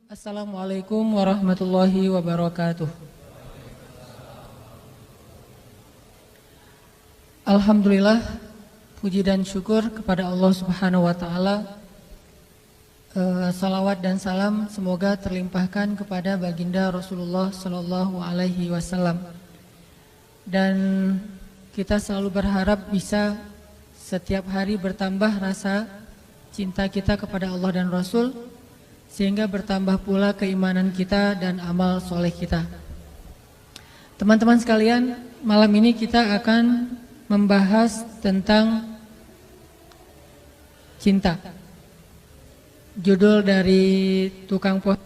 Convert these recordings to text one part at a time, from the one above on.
Assalamualaikum warahmatullahi wabarakatuh. Alhamdulillah, puji dan syukur kepada Allah Subhanahu wa taala. Salawat dan salam semoga terlimpahkan kepada baginda Rasulullah sallallahu alaihi wasallam. Dan kita selalu berharap bisa setiap hari bertambah rasa cinta kita kepada Allah dan Rasul, sehingga bertambah pula keimanan kita dan amal soleh kita. Teman-teman sekalian, malam ini kita akan membahas tentang cinta. Judul dari tukang puasa,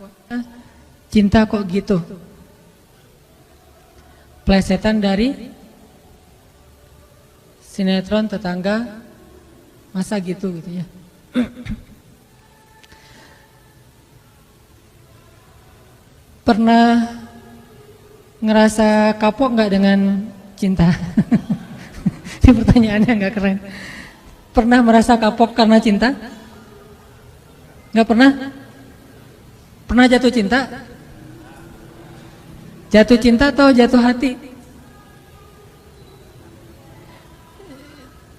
Cinta Kok Gitu. Plesetan dari sinetron Tetangga Masa Gitu ya. Pernah ngerasa kapok nggak dengan cinta? Ini pertanyaannya nggak keren. Pernah merasa kapok karena cinta? Nggak pernah? Pernah jatuh cinta? Jatuh cinta atau jatuh hati?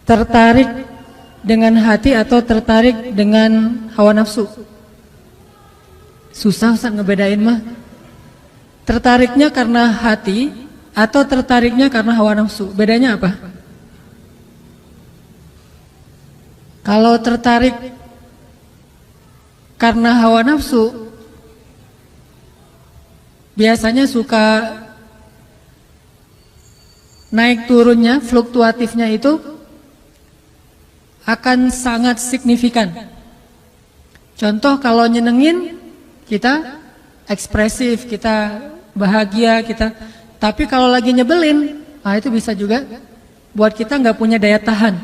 Tertarik dengan hati atau tertarik dengan hawa nafsu? Susah Ustaz ngebedain mah. Tertariknya karena hati atau tertariknya karena hawa nafsu? Bedanya apa? Kalau tertarik karena hawa nafsu, biasanya suka naik turunnya, fluktuatifnya itu akan sangat signifikan. Contoh, kalau nyenengin kita ekspresif, kita bahagia, kita. Tapi kalau lagi nyebelin, itu bisa juga buat kita nggak punya daya tahan.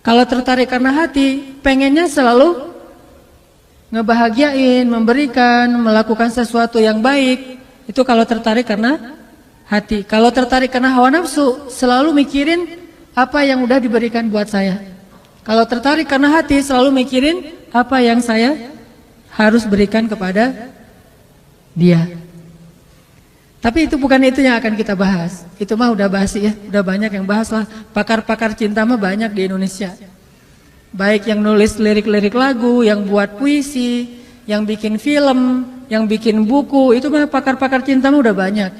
Kalau tertarik karena hati, pengennya selalu ngebahagiain, memberikan, melakukan sesuatu yang baik. Itu kalau tertarik karena hati. Kalau tertarik karena hawa nafsu, selalu mikirin apa yang udah diberikan buat saya. Kalau tertarik karena hati, selalu mikirin apa yang saya harus berikan kepada dia. Tapi itu bukan itu yang akan kita bahas. Itu mah udah basi ya, udah banyak yang bahas lah. Pakar-pakar cinta mah banyak di Indonesia. Baik yang nulis lirik-lirik lagu, yang buat puisi, yang bikin film, yang bikin buku, itu mah pakar-pakar cinta mah udah banyak.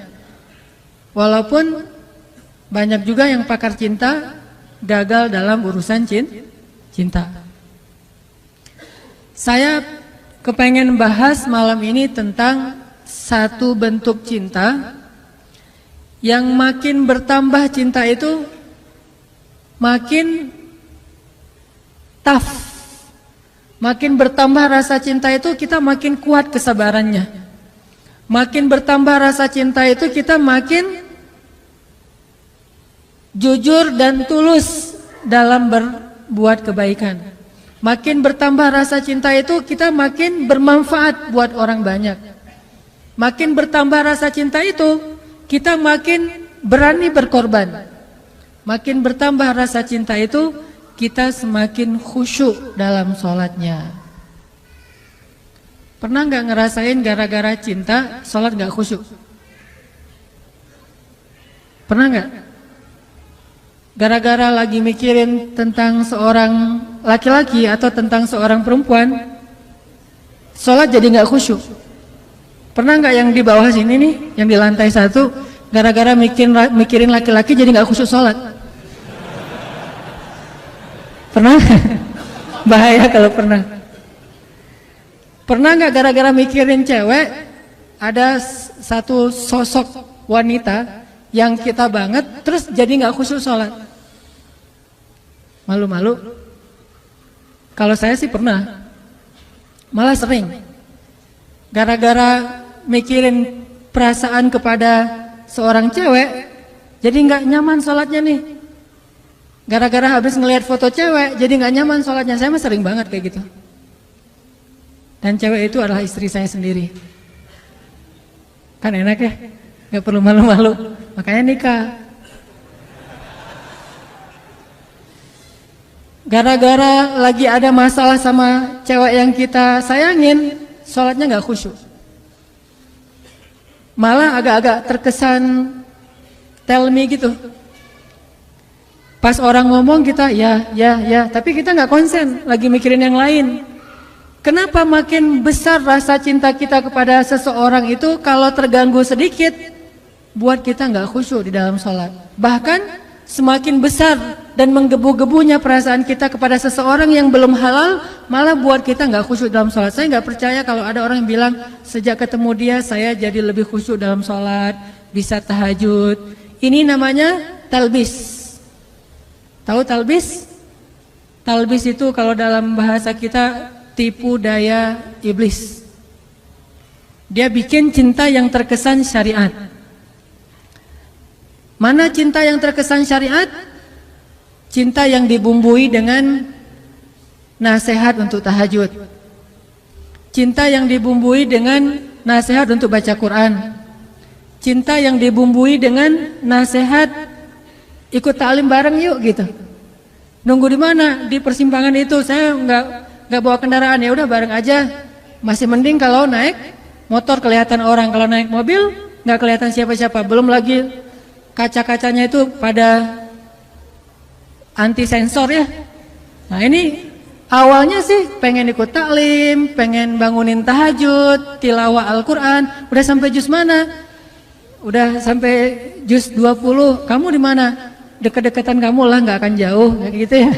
Walaupun banyak juga yang pakar cinta gagal dalam urusan cinta. Saya kepengen bahas malam ini tentang satu bentuk cinta yang makin bertambah cinta itu makin tough. Makin bertambah rasa cinta itu kita makin kuat kesabarannya. Makin bertambah rasa cinta itu kita makin jujur dan tulus dalam berbuat kebaikan. Makin bertambah rasa cinta itu kita makin bermanfaat buat orang banyak. Makin bertambah rasa cinta itu kita makin berani berkorban. Makin bertambah rasa cinta itu kita semakin khusyuk dalam sholatnya. Pernah nggak ngerasain gara-gara cinta sholat nggak khusyuk? Pernah nggak? Gara-gara lagi mikirin tentang seorang laki-laki atau tentang seorang perempuan, sholat jadi nggak khusyuk. Pernah nggak yang di bawah sini nih, yang di lantai 1, gara-gara mikirin laki-laki jadi nggak khusyuk sholat? Pernah? Bahaya kalau pernah. Pernah nggak gara-gara mikirin cewek, ada satu sosok wanita yang kita banget, terus jadi nggak khusyuk sholat? Malu-malu? Kalau saya sih pernah, malah sering. Gara-gara mikirin perasaan kepada seorang cewek, jadi nggak nyaman sholatnya nih. Gara-gara habis ngelihat foto cewek, jadi nggak nyaman sholatnya. Saya mah sering banget kayak gitu. Dan cewek itu adalah istri saya sendiri. Kan enak ya, nggak perlu malu-malu. Makanya nikah. Gara-gara lagi ada masalah sama cewek yang kita sayangin, sholatnya nggak khusyuk. Malah agak-agak terkesan tell me gitu. Pas orang ngomong kita ya, tapi kita nggak konsen, lagi mikirin yang lain. Kenapa makin besar rasa cinta kita kepada seseorang itu kalau terganggu sedikit, buat kita nggak khusyuk di dalam sholat. Bahkan semakin besar dan menggebu-gebunya perasaan kita kepada seseorang yang belum halal, malah buat kita nggak khusyuk dalam sholat. Saya nggak percaya kalau ada orang yang bilang sejak ketemu dia saya jadi lebih khusyuk dalam sholat, bisa tahajud. Ini namanya talbis. Tahu talbis? Talbis itu kalau dalam bahasa kita tipu daya iblis. Dia bikin cinta yang terkesan syariat. Mana cinta yang terkesan syariat? Cinta yang dibumbui dengan nasihat untuk tahajud. Cinta yang dibumbui dengan nasihat untuk baca Quran. Cinta yang dibumbui dengan nasihat ikut taklim bareng yuk gitu. Nunggu di mana? Di persimpangan itu. Saya nggak bawa kendaraan, ya udah bareng aja. Masih mending kalau naik motor kelihatan orang, kalau naik mobil nggak kelihatan siapa-siapa. Belum lagi kaca-kacanya itu pada anti sensor ya. Nah ini awalnya sih pengen ikut taklim, pengen bangunin tahajud, tilawah Al-Quran. Udah sampai juz mana? Udah sampai juz 20. Kamu di mana? Deket-deketan kamu lah, nggak akan jauh, kayak gitu ya.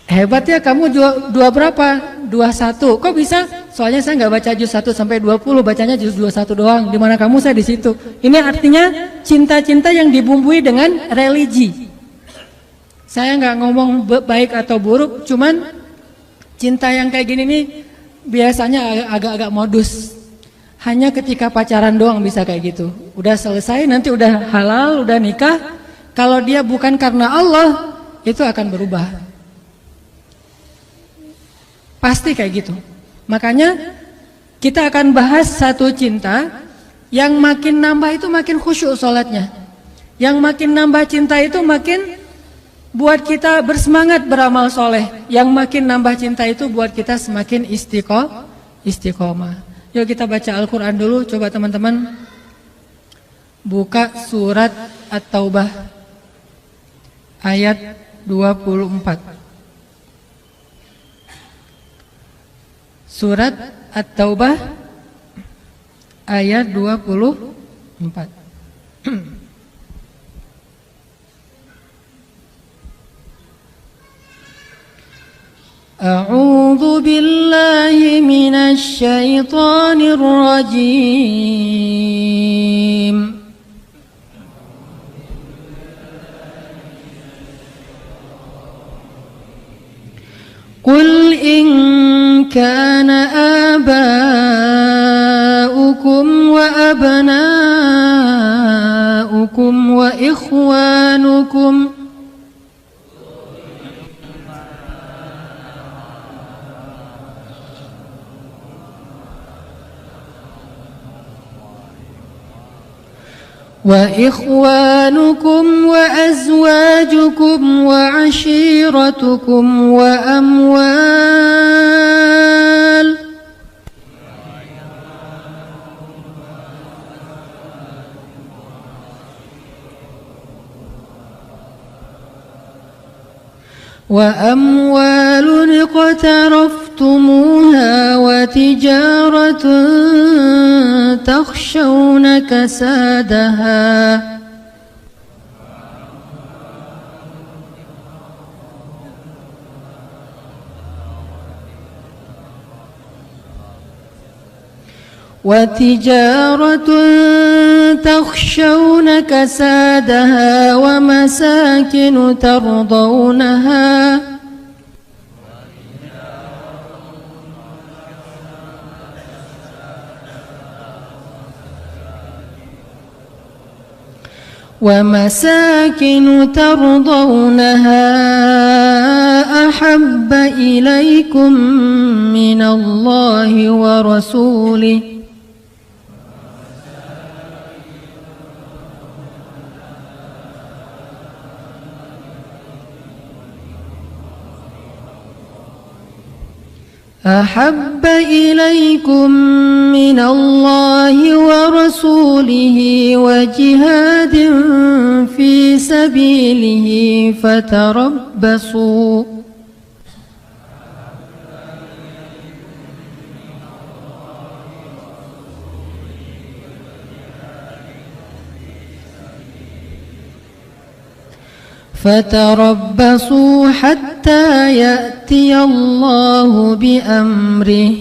Hebat ya, kamu dua berapa? 21. Kok bisa? Soalnya saya nggak baca juz 1 sampai 20, bacanya juz 21 doang. Di mana kamu, saya di situ. Ini artinya cinta-cinta yang dibumbui dengan religi. Saya nggak ngomong baik atau buruk, cuman cinta yang kayak gini nih biasanya agak-agak modus. Hanya ketika pacaran doang bisa kayak gitu. Udah selesai, nanti udah halal, udah nikah. Kalau dia bukan karena Allah, itu akan berubah. Pasti kayak gitu. Makanya kita akan bahas satu cinta yang makin nambah itu makin khusyuk sholatnya. Yang makin nambah cinta itu makin buat kita bersemangat beramal soleh. Yang makin nambah cinta itu buat kita semakin istiqomah. Yuk kita baca Al-Quran dulu. Coba teman-teman buka surat At-Taubah ayat 24. Surat At-Taubah ayat 24. A'udzu billahi minasy syaithanir rajim. Qul in kana aba'ukum wa abna'ukum wa ikhwanukum وإخوانكم وأزواجكم وعشيرتكم وأموال اقترفتموها وتجارة تخشون كسادها ومساكن ترضونها أحب إليكم من الله ورسوله أحب إليكم من الله ورسوله وجهاد في سبيله فتربصوا فتربصوا حتى يأتي الله بأمره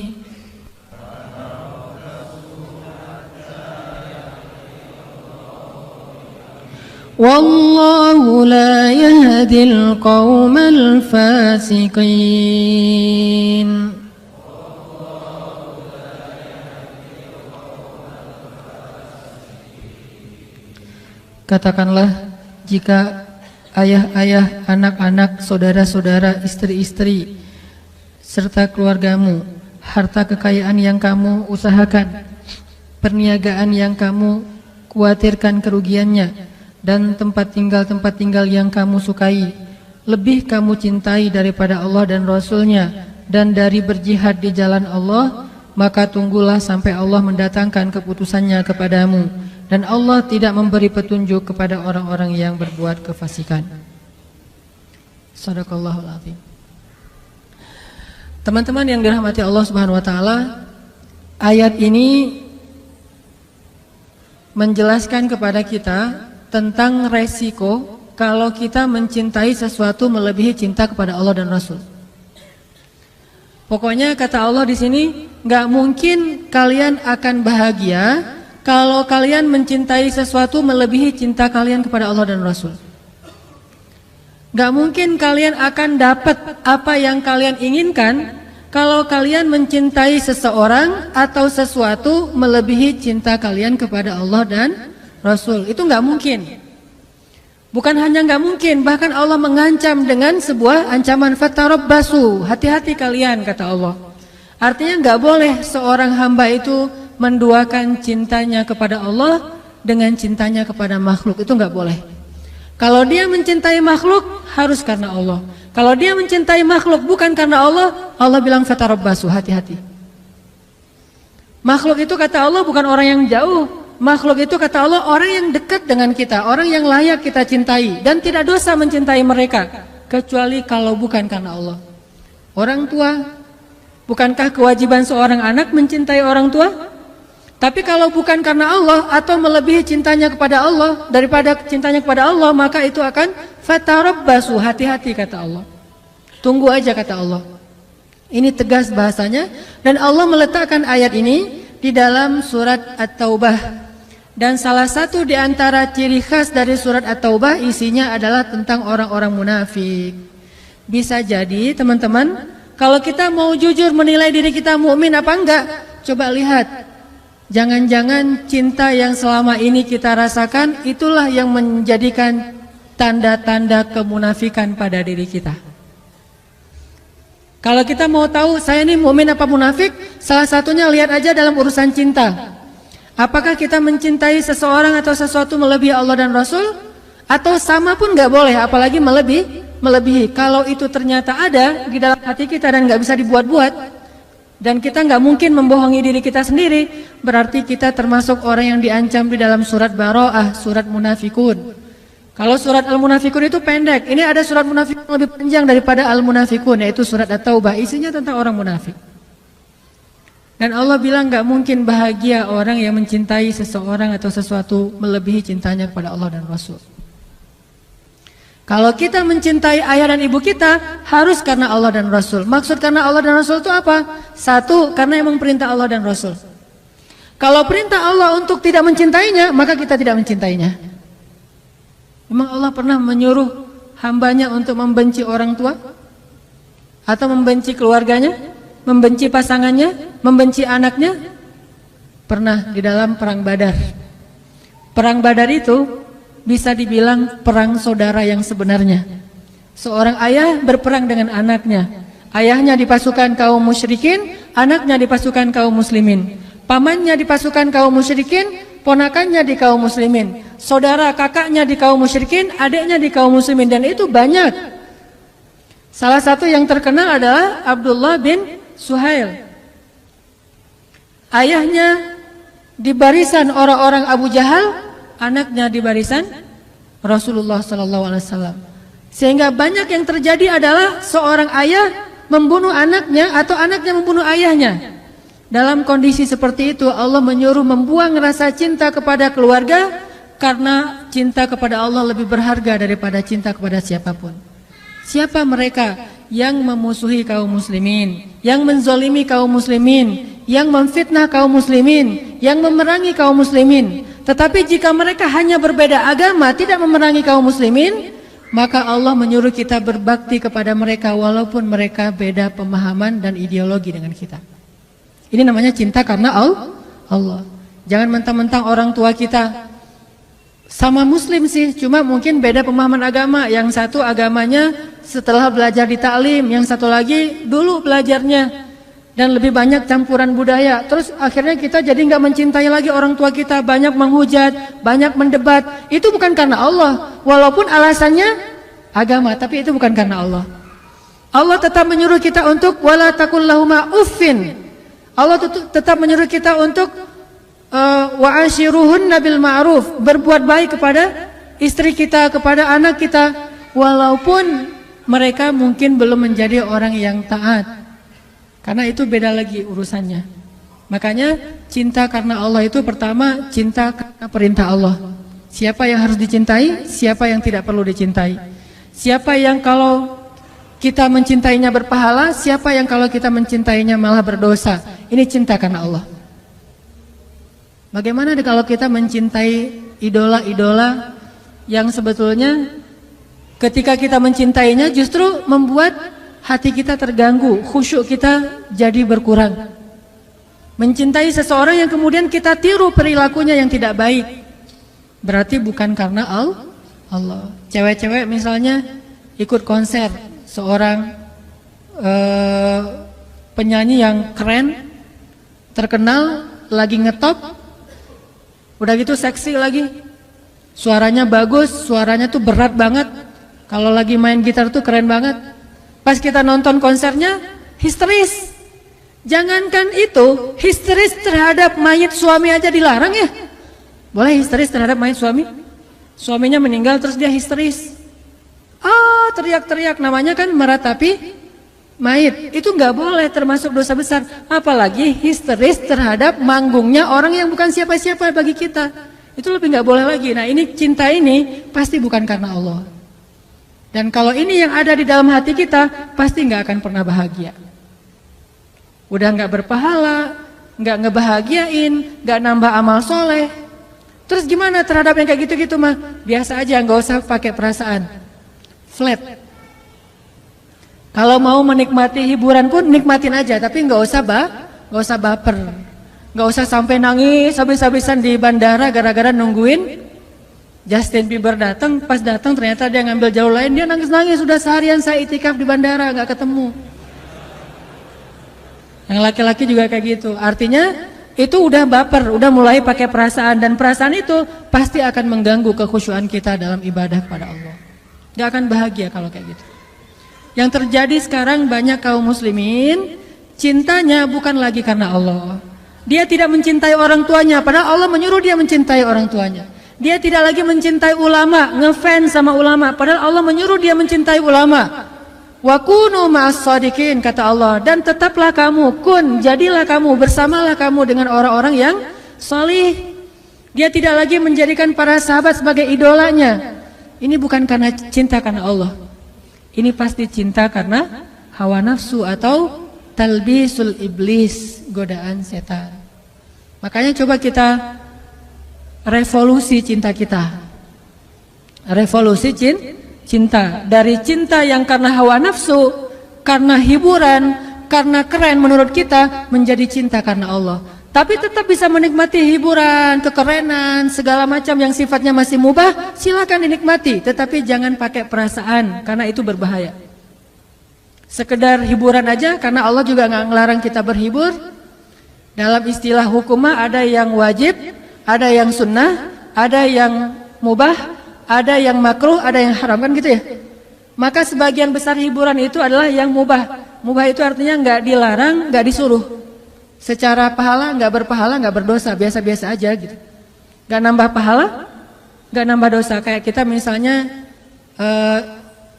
والله لا يهدي القوم الفاسقين. Katakanlah, jika ayah-ayah, anak-anak, saudara-saudara, istri-istri, serta keluargamu, harta kekayaan yang kamu usahakan, perniagaan yang kamu khawatirkan kerugiannya, dan tempat tinggal yang kamu sukai, lebih kamu cintai daripada Allah dan Rasul-Nya, dan dari berjihad di jalan Allah, maka tunggulah sampai Allah mendatangkan keputusannya kepadamu. Dan Allah tidak memberi petunjuk kepada orang-orang yang berbuat kefasikan. Shadaqallahul azim. Teman-teman yang dirahmati Allah Subhanahu wa taala, ayat ini menjelaskan kepada kita tentang resiko kalau kita mencintai sesuatu melebihi cinta kepada Allah dan Rasul. Pokoknya kata Allah di sini, nggak mungkin kalian akan bahagia kalau kalian mencintai sesuatu melebihi cinta kalian kepada Allah dan Rasul. Gak mungkin kalian akan dapat apa yang kalian inginkan kalau kalian mencintai seseorang atau sesuatu melebihi cinta kalian kepada Allah dan Rasul. Itu gak mungkin. Bukan hanya gak mungkin, bahkan Allah mengancam dengan sebuah ancaman, fatarabbasu, hati-hati kalian, kata Allah. Artinya gak boleh seorang hamba itu menduakan cintanya kepada Allah dengan cintanya kepada makhluk. Itu nggak boleh. Kalau dia mencintai makhluk, harus karena Allah. Kalau dia mencintai makhluk bukan karena Allah, Allah bilang fatarabbasu, hati-hati. Makhluk itu kata Allah bukan orang yang jauh. Makhluk itu kata Allah orang yang dekat dengan kita, orang yang layak kita cintai, dan tidak dosa mencintai mereka kecuali kalau bukan karena Allah. Orang tua, bukankah kewajiban seorang anak mencintai orang tua? Tapi kalau bukan karena Allah atau melebihi cintanya kepada Allah daripada cintanya kepada Allah, maka itu akan fatarabbasu, hati-hati kata Allah. Tunggu aja kata Allah. Ini tegas bahasanya, dan Allah meletakkan ayat ini di dalam surat At-Taubah. Dan salah satu di antara ciri khas dari surat At-Taubah isinya adalah tentang orang-orang munafik. Bisa jadi teman-teman, kalau kita mau jujur menilai diri kita mukmin apa enggak, coba lihat. Jangan-jangan cinta yang selama ini kita rasakan itulah yang menjadikan tanda-tanda kemunafikan pada diri kita. Kalau kita mau tahu saya ini mukmin apa munafik, salah satunya lihat aja dalam urusan cinta. Apakah kita mencintai seseorang atau sesuatu melebihi Allah dan Rasul? Atau sama pun nggak boleh, apalagi melebihi. Kalau itu ternyata ada di dalam hati kita dan nggak bisa dibuat-buat, dan kita nggak mungkin membohongi diri kita sendiri, berarti kita termasuk orang yang diancam di dalam surat Bara'ah, surat Munafikun. Kalau surat Al-Munafikun itu pendek, ini ada surat Munafikun lebih panjang daripada Al-Munafikun, yaitu surat At-Taubah, isinya tentang orang munafik. Dan Allah bilang nggak mungkin bahagia orang yang mencintai seseorang atau sesuatu melebihi cintanya kepada Allah dan Rasul. Kalau kita mencintai ayah dan ibu kita, harus karena Allah dan Rasul. Maksud karena Allah dan Rasul itu apa? Satu, karena emang perintah Allah dan Rasul. Kalau perintah Allah untuk tidak mencintainya, maka kita tidak mencintainya. Memang Allah pernah menyuruh hambanya untuk membenci orang tua? Atau membenci keluarganya? Membenci pasangannya? Membenci anaknya? Pernah di dalam perang Badar. Perang Badar itu bisa dibilang perang saudara yang sebenarnya. Seorang ayah berperang dengan anaknya. Ayahnya di pasukan kaum musyrikin, anaknya di pasukan kaum muslimin. Pamannya di pasukan kaum musyrikin, ponakannya di kaum muslimin. Saudara kakaknya di kaum musyrikin, adiknya di kaum muslimin, dan itu banyak. Salah satu yang terkenal adalah Abdullah bin Suhail. Ayahnya di barisan orang-orang Abu Jahal, anaknya di barisan Rasulullah SAW. Sehingga banyak yang terjadi adalah seorang ayah membunuh anaknya atau anaknya membunuh ayahnya. Dalam kondisi seperti itu Allah menyuruh membuang rasa cinta kepada keluarga, karena cinta kepada Allah lebih berharga daripada cinta kepada siapapun. Siapa mereka yang memusuhi kaum muslimin, yang menzolimi kaum muslimin, yang memfitnah kaum muslimin, yang memerangi kaum muslimin? Tetapi jika mereka hanya berbeda agama, tidak memerangi kaum muslimin, maka Allah menyuruh kita berbakti kepada mereka walaupun mereka beda pemahaman dan ideologi dengan kita. Ini namanya cinta karena Allah. Jangan mentang-mentang orang tua kita sama muslim sih, cuma mungkin beda pemahaman agama. Yang satu agamanya setelah belajar di taklim, yang satu lagi dulu belajarnya dan lebih banyak campuran budaya. Terus akhirnya kita jadi nggak mencintai lagi orang tua kita, banyak menghujat, banyak mendebat. Itu bukan karena Allah, walaupun alasannya agama, tapi itu bukan karena Allah. Allah tetap menyuruh kita untuk wala taqul lahuma uffin. Allah tetap menyuruh kita untuk wa ashiruhunna bil ma'ruf, berbuat baik kepada istri kita, kepada anak kita, walaupun mereka mungkin belum menjadi orang yang taat. Karena itu beda lagi urusannya. Makanya cinta karena Allah itu pertama cinta karena perintah Allah. Siapa yang harus dicintai, siapa yang tidak perlu dicintai. Siapa yang kalau kita mencintainya berpahala, siapa yang kalau kita mencintainya malah berdosa. Ini cinta karena Allah. Bagaimana kalau kita mencintai idola-idola yang sebetulnya ketika kita mencintainya justru membuat hati kita terganggu, khusyuk kita jadi berkurang. Mencintai seseorang yang kemudian kita tiru perilakunya yang tidak baik, berarti bukan karena Allah. Cewek-cewek misalnya ikut konser seorang penyanyi yang keren, terkenal, lagi ngetop, udah gitu seksi lagi, suaranya bagus, suaranya tuh berat banget, kalau lagi main gitar tuh keren banget. Pas kita nonton konsernya histeris. Jangankan itu, histeris terhadap mayit suami aja dilarang ya. Boleh histeris terhadap mayit suami? Suaminya meninggal terus dia histeris, teriak-teriak, namanya kan meratapi mayit. Itu nggak boleh, termasuk dosa besar. Apalagi histeris terhadap manggungnya orang yang bukan siapa-siapa bagi kita. Itu lebih nggak boleh lagi. Nah ini cinta ini pasti bukan karena Allah. Dan kalau ini yang ada di dalam hati kita, pasti nggak akan pernah bahagia. Udah nggak berpahala, nggak ngebahagiain, nggak nambah amal soleh. Terus gimana terhadap yang kayak gitu-gitu mah? Biasa aja, nggak usah pakai perasaan. Flat. Kalau mau menikmati hiburan pun nikmatin aja, tapi nggak usah baper, nggak usah sampai nangis habis-habisan di bandara gara-gara nungguin Justin Bieber datang. Pas datang ternyata dia ngambil jalur lain, dia nangis-nangis. Sudah seharian saya itikaf di bandara nggak ketemu. Yang laki-laki juga kayak gitu. Artinya itu udah baper, udah mulai pakai perasaan, dan perasaan itu pasti akan mengganggu kekhusyuan kita dalam ibadah kepada Allah. Gak akan bahagia kalau kayak gitu. Yang terjadi sekarang banyak kaum muslimin cintanya bukan lagi karena Allah. Dia tidak mencintai orang tuanya, padahal Allah menyuruh dia mencintai orang tuanya. Dia tidak lagi mencintai ulama, ngefans sama ulama, padahal Allah menyuruh dia mencintai ulama. Wa kunu ma'as shadiqin, kata Allah, dan tetaplah kamu, jadilah kamu, bersamalah kamu dengan orang-orang yang salih. Dia tidak lagi menjadikan para sahabat sebagai idolanya. Ini bukan karena cinta karena Allah. Ini pasti cinta karena hawa nafsu atau talbisul iblis, godaan setan. Makanya coba kita revolusi cinta kita. Revolusi cinta. Dari cinta yang karena hawa nafsu, karena hiburan, karena keren menurut kita, menjadi cinta karena Allah. Tapi tetap bisa menikmati hiburan, kekerenan, segala macam yang sifatnya masih mubah, silakan dinikmati. Tetapi jangan pakai perasaan, karena itu berbahaya. Sekedar hiburan aja, karena Allah juga nggak ngelarang kita berhibur. Dalam istilah hukumah ada yang wajib, ada yang sunnah, ada yang mubah, ada yang makruh, ada yang haram, kan gitu ya. Maka sebagian besar hiburan itu adalah yang mubah. Mubah itu artinya nggak dilarang, nggak disuruh. Secara pahala nggak berpahala, nggak berdosa, biasa-biasa aja gitu. Nggak nambah pahala, nggak nambah dosa. Kayak kita misalnya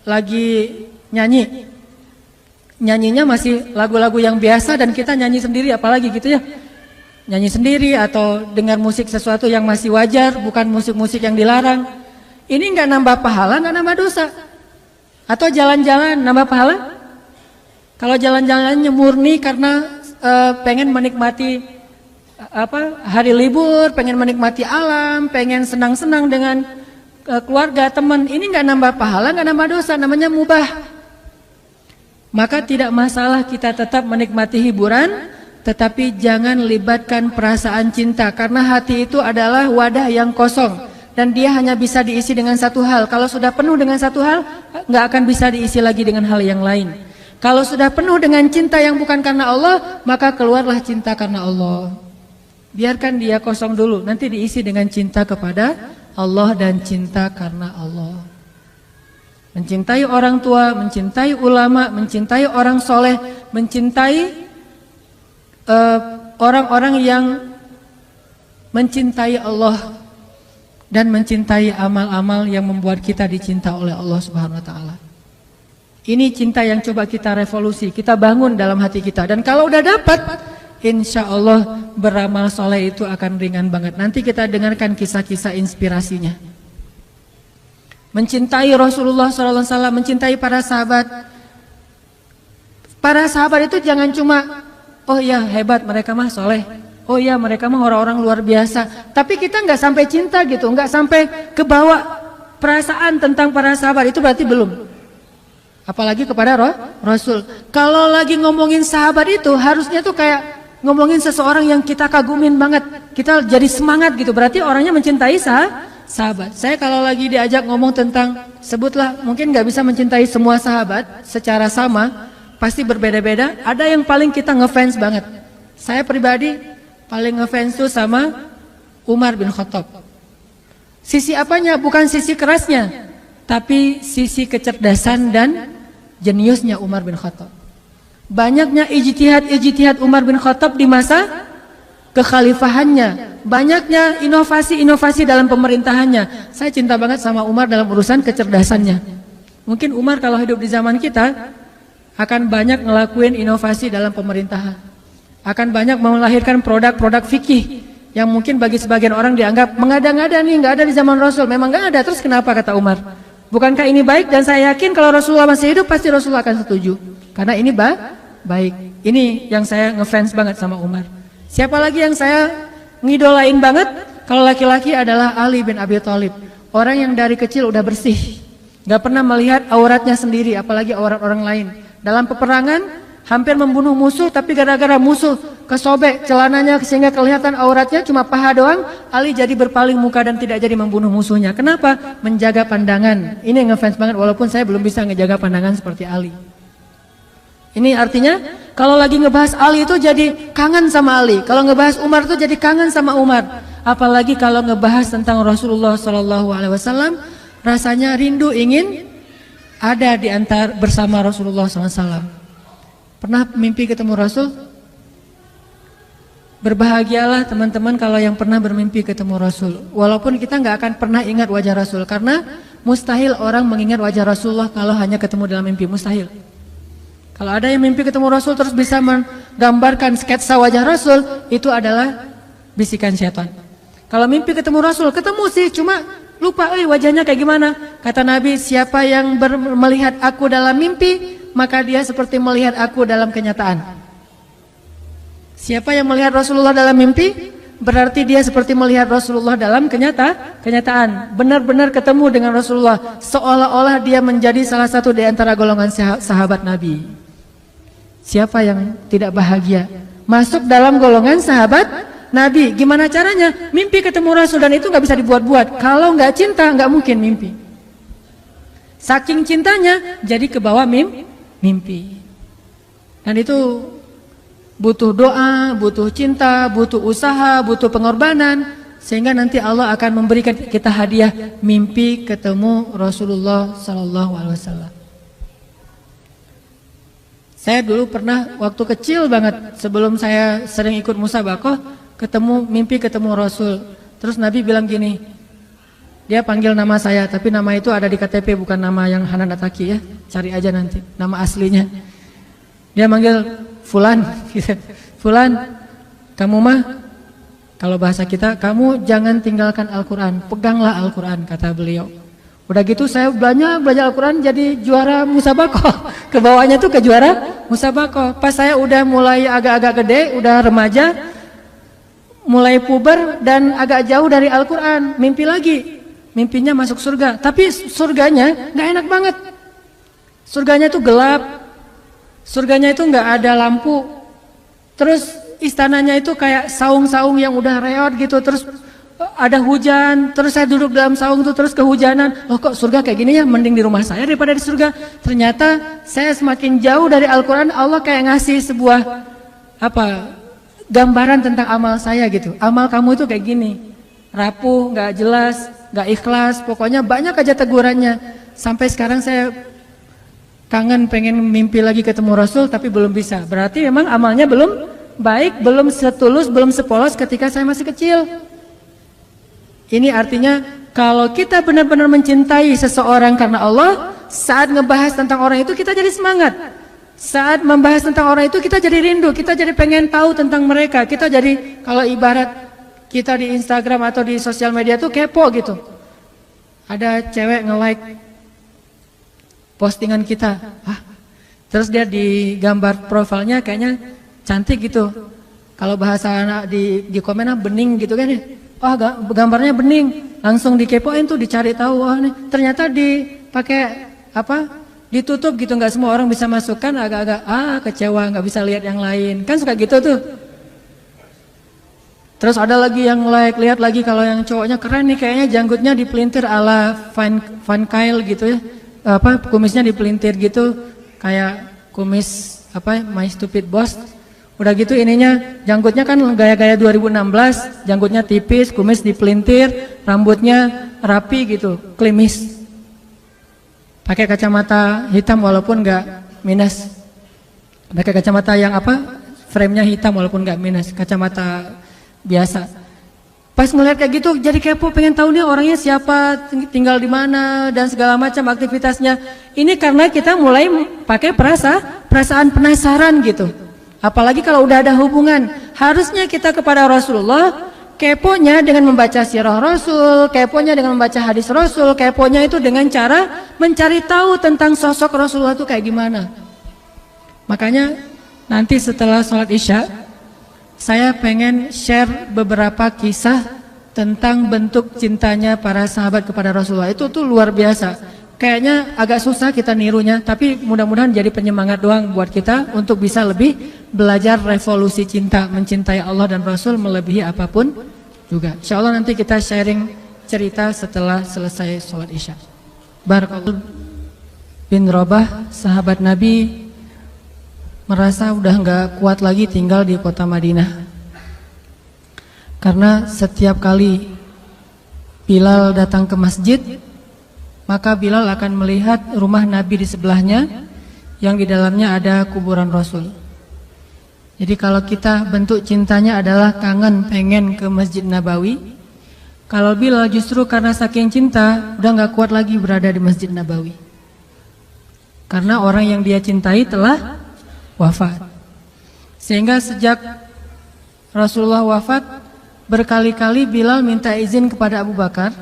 lagi nyanyi, nyanyinya masih lagu-lagu yang biasa dan kita nyanyi sendiri, apalagi gitu ya. Nyanyi sendiri atau dengar musik sesuatu yang masih wajar, bukan musik-musik yang dilarang. Ini nggak nambah pahala, nggak nambah dosa. Atau jalan-jalan nambah pahala? Kalau jalan-jalannya murni karena pengen menikmati hari libur, pengen menikmati alam, pengen senang-senang dengan keluarga, teman, ini nggak nambah pahala, nggak nambah dosa, namanya mubah. Maka tidak masalah kita tetap menikmati hiburan, tetapi jangan libatkan perasaan cinta, karena hati itu adalah wadah yang kosong. Dan dia hanya bisa diisi dengan satu hal. Kalau sudah penuh dengan satu hal, nggak akan bisa diisi lagi dengan hal yang lain. Kalau sudah penuh dengan cinta yang bukan karena Allah, maka keluarlah cinta karena Allah. Biarkan dia kosong dulu, nanti diisi dengan cinta kepada Allah dan cinta karena Allah. Mencintai orang tua, mencintai ulama, mencintai orang soleh, mencintai orang-orang yang mencintai Allah, dan mencintai amal-amal yang membuat kita dicinta oleh Allah Subhanahu wa taala. Ini cinta yang coba kita revolusi, kita bangun dalam hati kita. Dan kalau udah dapat, insya Allah beramal soleh itu akan ringan banget. Nanti kita dengarkan kisah-kisah inspirasinya. Mencintai Rasulullah SAW, mencintai para sahabat. Para sahabat itu jangan cuma, oh ya hebat mereka mah soleh. Oh iya mereka mah orang-orang luar biasa. Tapi kita nggak sampai cinta gitu, nggak sampai kebawa perasaan tentang para sahabat, itu berarti belum. Apalagi kepada Rasul. Kalau lagi ngomongin sahabat itu harusnya tuh kayak ngomongin seseorang yang kita kagumin banget. Kita jadi semangat gitu, berarti orangnya mencintai sahabat. Saya kalau lagi diajak ngomong tentang, sebutlah, mungkin nggak bisa mencintai semua sahabat secara sama, pasti berbeda-beda. Ada yang paling kita ngefans banget. Saya pribadi paling ngefans tuh sama Umar bin Khattab. Sisi apanya? Bukan sisi kerasnya, tapi sisi kecerdasan dan jeniusnya Umar bin Khattab. Banyaknya ijtihad Umar bin Khattab di masa kekhalifahannya. Banyaknya inovasi-inovasi dalam pemerintahannya. Saya cinta banget sama Umar dalam urusan kecerdasannya. Mungkin Umar kalau hidup di zaman kita akan banyak ngelakuin inovasi dalam pemerintahan. Akan banyak melahirkan produk-produk fikih yang mungkin bagi sebagian orang dianggap mengada-ngada nih, nggak ada di zaman Rasul. Memang nggak ada, terus kenapa kata Umar? Bukankah ini baik? Dan saya yakin kalau Rasulullah masih hidup pasti Rasulullah akan setuju. Karena ini baik. Ini yang saya ngefans banget sama Umar. Siapa lagi yang saya ngidolain banget? Kalau laki-laki adalah Ali bin Abi Thalib. Orang yang dari kecil udah bersih, nggak pernah melihat auratnya sendiri, apalagi aurat orang lain. Dalam peperangan hampir membunuh musuh, tapi gara-gara musuh kesobek celananya sehingga kelihatan auratnya cuma paha doang, Ali jadi berpaling muka dan tidak jadi membunuh musuhnya. Kenapa? Menjaga pandangan. Ini yang ngefans banget, walaupun saya belum bisa ngejaga pandangan seperti Ali. Ini artinya kalau lagi ngebahas Ali itu jadi kangen sama Ali, kalau ngebahas Umar itu jadi kangen sama Umar. Apalagi kalau ngebahas tentang Rasulullah SAW, rasanya rindu ingin ada di antara bersama Rasulullah SAW. Pernah mimpi ketemu Rasul? Berbahagialah teman-teman kalau yang pernah bermimpi ketemu Rasul. Walaupun kita nggak akan pernah ingat wajah Rasul, karena mustahil orang mengingat wajah Rasulullah kalau hanya ketemu dalam mimpi, mustahil. Kalau ada yang mimpi ketemu Rasul terus bisa menggambarkan sketsa wajah Rasul, itu adalah bisikan syaitan. Kalau mimpi ketemu Rasul, ketemu sih, cuma lupa wajahnya kayak gimana. Kata Nabi, siapa yang melihat aku dalam mimpi, maka dia seperti melihat aku dalam kenyataan. Siapa yang melihat Rasulullah dalam mimpi, berarti dia seperti melihat Rasulullah dalam kenyataan. Benar-benar ketemu dengan Rasulullah, seolah-olah dia menjadi salah satu di antara golongan sahabat Nabi. Siapa yang tidak bahagia masuk dalam golongan sahabat Nabi? Gimana caranya? Mimpi ketemu Rasul, dan itu nggak bisa dibuat-buat. Kalau nggak cinta, nggak mungkin mimpi. Saking cintanya, jadi kebawa mimpi. Dan itu butuh doa, butuh cinta, butuh usaha, butuh pengorbanan, sehingga nanti Allah akan memberikan kita hadiah mimpi ketemu Rasulullah SAW. Saya dulu pernah waktu kecil banget sebelum saya sering ikut musabaqah mimpi ketemu Rasul. Terus Nabi bilang gini, dia panggil nama saya, tapi nama itu ada di KTP bukan nama yang Hanan Ataki ya. Cari aja nanti nama aslinya. Dia manggil Fulan, gitu. Fulan, kamu mah kalau bahasa kita, kamu jangan tinggalkan Al-Quran, peganglah Al-Quran, kata beliau. Udah gitu saya belajar Al-Quran jadi juara musabaqah. Ke bawahnya tuh ke juara musabaqah. Pas saya udah mulai agak-agak gede, udah remaja, mulai puber dan agak jauh dari Al-Quran, mimpi lagi. Mimpinya masuk surga, tapi surganya gak enak banget. Surganya tuh gelap, surganya itu gak ada lampu. Terus istananya itu kayak saung-saung yang udah reot gitu. Terus ada hujan, terus saya duduk dalam saung itu terus kehujanan. Loh kok surga kayak gini ya, mending di rumah saya daripada di surga. Ternyata saya semakin jauh dari Al-Quran, Allah kayak ngasih sebuah gambaran tentang amal saya gitu. Amal kamu itu kayak gini, rapuh, gak jelas, gak ikhlas, pokoknya banyak aja tegurannya. Sampai sekarang saya kangen pengen mimpi lagi ketemu Rasul tapi belum bisa. Berarti memang amalnya belum baik, belum setulus, belum sepolos ketika saya masih kecil. Ini artinya kalau kita benar-benar mencintai seseorang karena Allah, saat ngebahas tentang orang itu kita jadi semangat. Saat membahas tentang orang itu kita jadi rindu, kita jadi pengen tahu tentang mereka. Kita jadi kalau ibarat kita di Instagram atau di sosial media tuh kepo gitu. Ada cewek nge-like postingan kita, terus dia di gambar profilnya kayaknya cantik gitu. Kalau bahasa anak di komennya bening gitu kan ya. Gambarnya bening, langsung dikepoin tuh, dicari tahu. Nih ternyata dipakai ditutup gitu, nggak semua orang bisa masukkan. Agak-agak kecewa, nggak bisa lihat yang lain, kan suka gitu tuh. Terus ada lagi yang lihat lagi kalau yang cowoknya keren nih, kayaknya janggutnya dipelintir ala Van Kyle gitu ya. Kumisnya dipelintir gitu, kayak kumis My Stupid Boss. Udah gitu ininya janggutnya kan gaya-gaya 2016, janggutnya tipis, kumis dipelintir, rambutnya rapi gitu, klimis. Pakai kacamata hitam walaupun enggak minus. Pakai kacamata yang frame-nya hitam walaupun enggak minus, kacamata biasa. Pas ngeliat kayak gitu jadi kepo, pengen tahu nih orangnya siapa, tinggal di mana dan segala macam aktivitasnya. Ini karena kita mulai pakai perasaan penasaran gitu. Apalagi kalau udah ada hubungan, harusnya kita kepada Rasulullah keponya dengan membaca sirah Rasul, keponya dengan membaca hadis Rasul, keponya itu dengan cara mencari tahu tentang sosok Rasulullah itu kayak gimana. Makanya nanti setelah sholat Isya, saya pengen share beberapa kisah tentang bentuk cintanya para sahabat kepada Rasulullah. Itu tuh luar biasa. Kayaknya agak susah kita nirunya, tapi mudah-mudahan jadi penyemangat doang buat kita untuk bisa lebih belajar revolusi cinta, mencintai Allah dan Rasul melebihi apapun juga. Insya Allah nanti kita sharing cerita setelah selesai sholat Isya. Barakallahu bin Rabah, sahabat Nabi, merasa udah nggak kuat lagi tinggal di kota Madinah. Karena setiap kali Bilal datang ke masjid, maka Bilal akan melihat rumah Nabi di sebelahnya yang di dalamnya ada kuburan Rasul. Jadi kalau kita bentuk cintanya adalah kangen pengen ke Masjid Nabawi, kalau Bilal justru karena saking cinta udah nggak kuat lagi berada di Masjid Nabawi. Karena orang yang dia cintai telah wafat. Sehingga sejak Rasulullah wafat, berkali-kali Bilal minta izin kepada Abu Bakar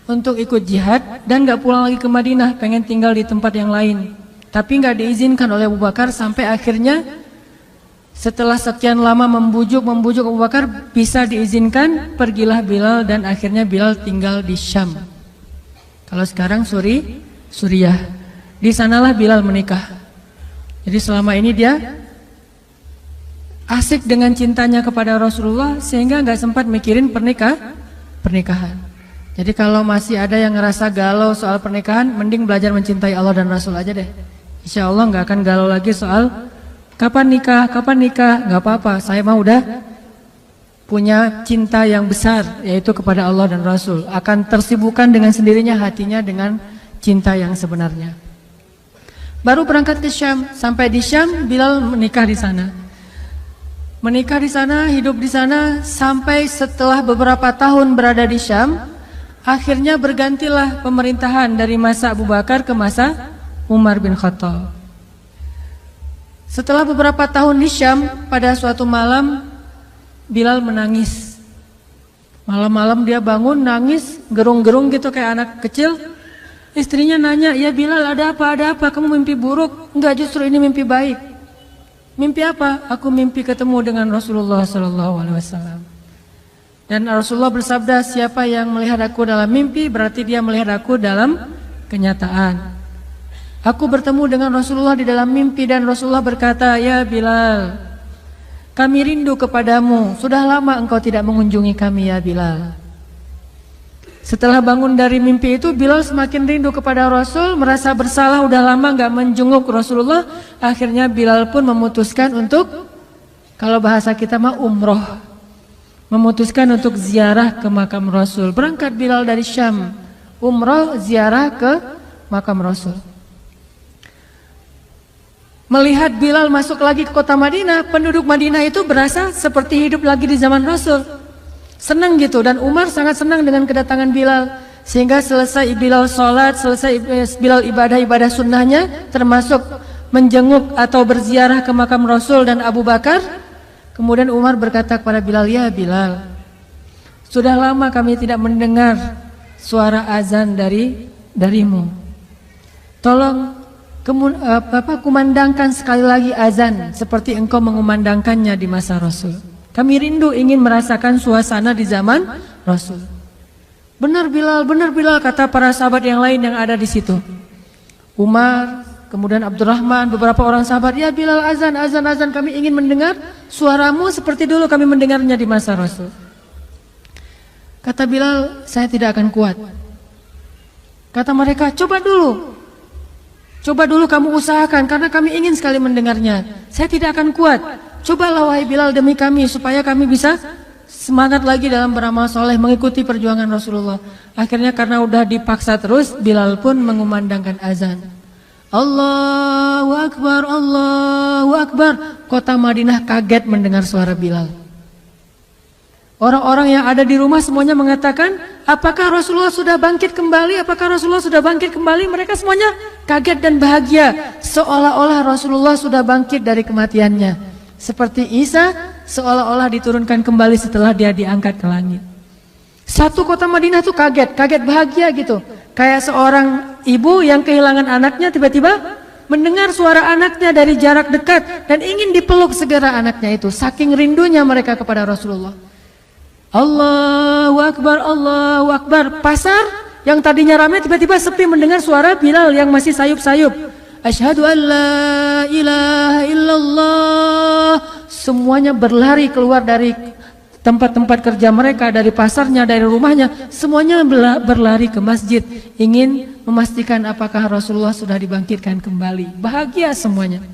untuk ikut jihad dan gak pulang lagi ke Madinah, pengen tinggal di tempat yang lain. Tapi gak diizinkan oleh Abu Bakar, sampai akhirnya setelah sekian lama membujuk Abu Bakar bisa diizinkan, pergilah Bilal dan akhirnya Bilal tinggal di Syam. Kalau sekarang Suriah. Di sanalah Bilal menikah. Jadi selama ini dia asik dengan cintanya kepada Rasulullah sehingga gak sempat mikirin pernikahan. Jadi kalau masih ada yang ngerasa galau soal pernikahan, mending belajar mencintai Allah dan Rasul aja deh. Insya Allah nggak akan galau lagi soal kapan nikah, nggak apa-apa. Saya mah udah punya cinta yang besar, yaitu kepada Allah dan Rasul. Akan tersibukkan dengan sendirinya hatinya dengan cinta yang sebenarnya. Baru berangkat ke Syam. Sampai di Syam, Bilal menikah di sana. Menikah di sana, hidup di sana, sampai setelah beberapa tahun berada di Syam, akhirnya bergantilah pemerintahan dari masa Abu Bakar ke masa Umar bin Khattab. Setelah beberapa tahun di Syam, pada suatu malam Bilal menangis. Malam-malam dia bangun nangis, gerung-gerung gitu kayak anak kecil. Istrinya nanya, "Ya Bilal, ada apa? Ada apa? Kamu mimpi buruk?" "Enggak, justru ini mimpi baik." "Mimpi apa?" "Aku mimpi ketemu dengan Rasulullah SAW." Dan Rasulullah bersabda, "Siapa yang melihat aku dalam mimpi, berarti dia melihat aku dalam kenyataan." Aku bertemu dengan Rasulullah di dalam mimpi dan Rasulullah berkata, "Ya Bilal, kami rindu kepadamu. Sudah lama engkau tidak mengunjungi kami ya Bilal." Setelah bangun dari mimpi itu, Bilal semakin rindu kepada Rasul, merasa bersalah udah lama gak menjenguk Rasulullah. Akhirnya Bilal pun memutuskan untuk, kalau bahasa kita mah umroh, memutuskan untuk ziarah ke makam Rasul. Berangkat Bilal dari Syam, umroh ziarah ke makam Rasul. Melihat Bilal masuk lagi ke kota Madinah, penduduk Madinah itu berasa seperti hidup lagi di zaman Rasul. Senang gitu, dan Umar sangat senang dengan kedatangan Bilal. Sehingga selesai Bilal sholat, selesai Bilal ibadah-ibadah sunnahnya, termasuk menjenguk atau berziarah ke makam Rasul dan Abu Bakar. Kemudian Umar berkata kepada Bilal, "Ya Bilal, sudah lama kami tidak mendengar suara azan darimu. Tolong kumandangkan sekali lagi azan seperti engkau mengumandangkannya di masa Rasul. Kami rindu ingin merasakan suasana di zaman Rasul." Benar Bilal, kata para sahabat yang lain yang ada di situ. Umar, kemudian Abdurrahman, beberapa orang sahabat, "Ya Bilal, azan, kami ingin mendengar suaramu seperti dulu kami mendengarnya di masa Rasul." Kata Bilal, "Saya tidak akan kuat." Kata mereka, Coba dulu kamu usahakan karena kami ingin sekali mendengarnya. Saya tidak akan kuat. Cobalah wahai Bilal demi kami supaya kami bisa semangat lagi dalam beramal soleh mengikuti perjuangan Rasulullah. Akhirnya karena udah dipaksa terus, Bilal pun mengumandangkan azan. Allahu Akbar, Allahu Akbar. Kota Madinah kaget mendengar suara Bilal. Orang-orang yang ada di rumah semuanya mengatakan, "Apakah Rasulullah sudah bangkit kembali? Apakah Rasulullah sudah bangkit kembali?" Mereka semuanya kaget dan bahagia, seolah-olah Rasulullah sudah bangkit dari kematiannya. Seperti Isa seolah-olah diturunkan kembali setelah dia diangkat ke langit. Satu kota Madinah tuh kaget bahagia gitu. Kayak seorang ibu yang kehilangan anaknya tiba-tiba mendengar suara anaknya dari jarak dekat dan ingin dipeluk segera anaknya itu. Saking rindunya mereka kepada Rasulullah. Allahu Akbar, Allahu Akbar. Pasar yang tadinya ramai tiba-tiba sepi mendengar suara Bilal yang masih sayup-sayup. Asyhadu an la ilaha illallah. Semuanya berlari keluar dari tempat-tempat kerja mereka, dari pasarnya, dari rumahnya. Semuanya berlari ke masjid, ingin memastikan apakah Rasulullah sudah dibangkitkan kembali. Bahagia semuanya.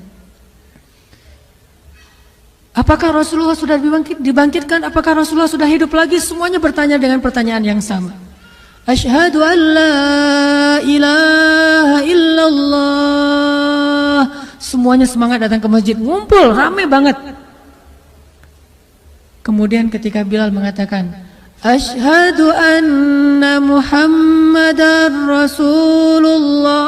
Apakah Rasulullah sudah dibangkitkan? Apakah Rasulullah sudah hidup lagi? Semuanya bertanya dengan pertanyaan yang sama. Asyhadu an la ilaha illallah. Semuanya semangat datang ke masjid, ngumpul, ramai banget. Kemudian ketika Bilal mengatakan, Asyhadu anna Muhammadar Rasulullah.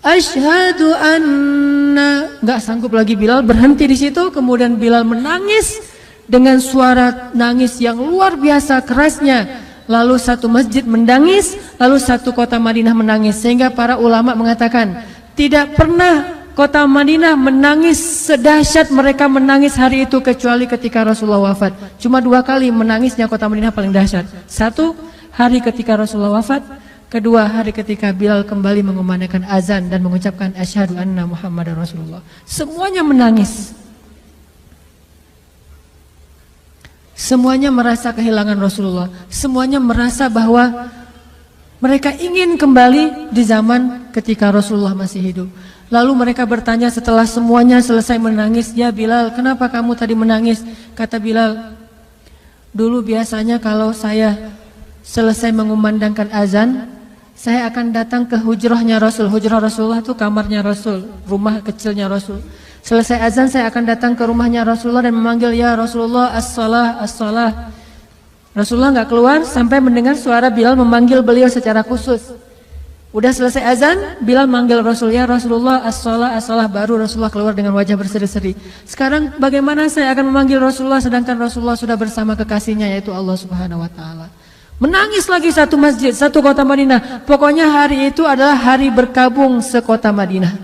Asyhadu anna. Gak sanggup lagi Bilal, berhenti di situ. Kemudian Bilal menangis dengan suara nangis yang luar biasa kerasnya. Lalu satu masjid menangis, lalu satu kota Madinah menangis. Sehingga para ulama mengatakan, tidak pernah kota Madinah menangis sedahsyat mereka menangis hari itu kecuali ketika Rasulullah wafat. Cuma 2 kali menangisnya kota Madinah paling dahsyat. 1 hari ketika Rasulullah wafat, 2 hari ketika Bilal kembali mengumandangkan azan dan mengucapkan asyhadu anna Muhammadar Rasulullah. Semuanya menangis. Semuanya merasa kehilangan Rasulullah. Semuanya merasa bahwa mereka ingin kembali di zaman ketika Rasulullah masih hidup. Lalu mereka bertanya setelah semuanya selesai menangis, "Ya Bilal, kenapa kamu tadi menangis?" Kata Bilal, "Dulu biasanya kalau saya selesai mengumandangkan azan, saya akan datang ke hujrahnya Rasul. Hujrah Rasulullah itu kamarnya Rasul, rumah kecilnya Rasul. Selesai azan saya akan datang ke rumahnya Rasulullah dan memanggil, ya Rasulullah, as-salah, as-salah. Rasulullah nggak keluar sampai mendengar suara Bilal memanggil beliau secara khusus. Udah selesai azan, Bilal manggil Rasul, ya Rasulullah, as-salah, as-salah. Baru Rasulullah keluar dengan wajah berseri-seri. Sekarang bagaimana saya akan memanggil Rasulullah sedangkan Rasulullah sudah bersama kekasihnya yaitu Allah Subhanahu wa taala. Menangis lagi satu masjid, satu kota Madinah. Pokoknya hari itu adalah hari berkabung sekota Madinah.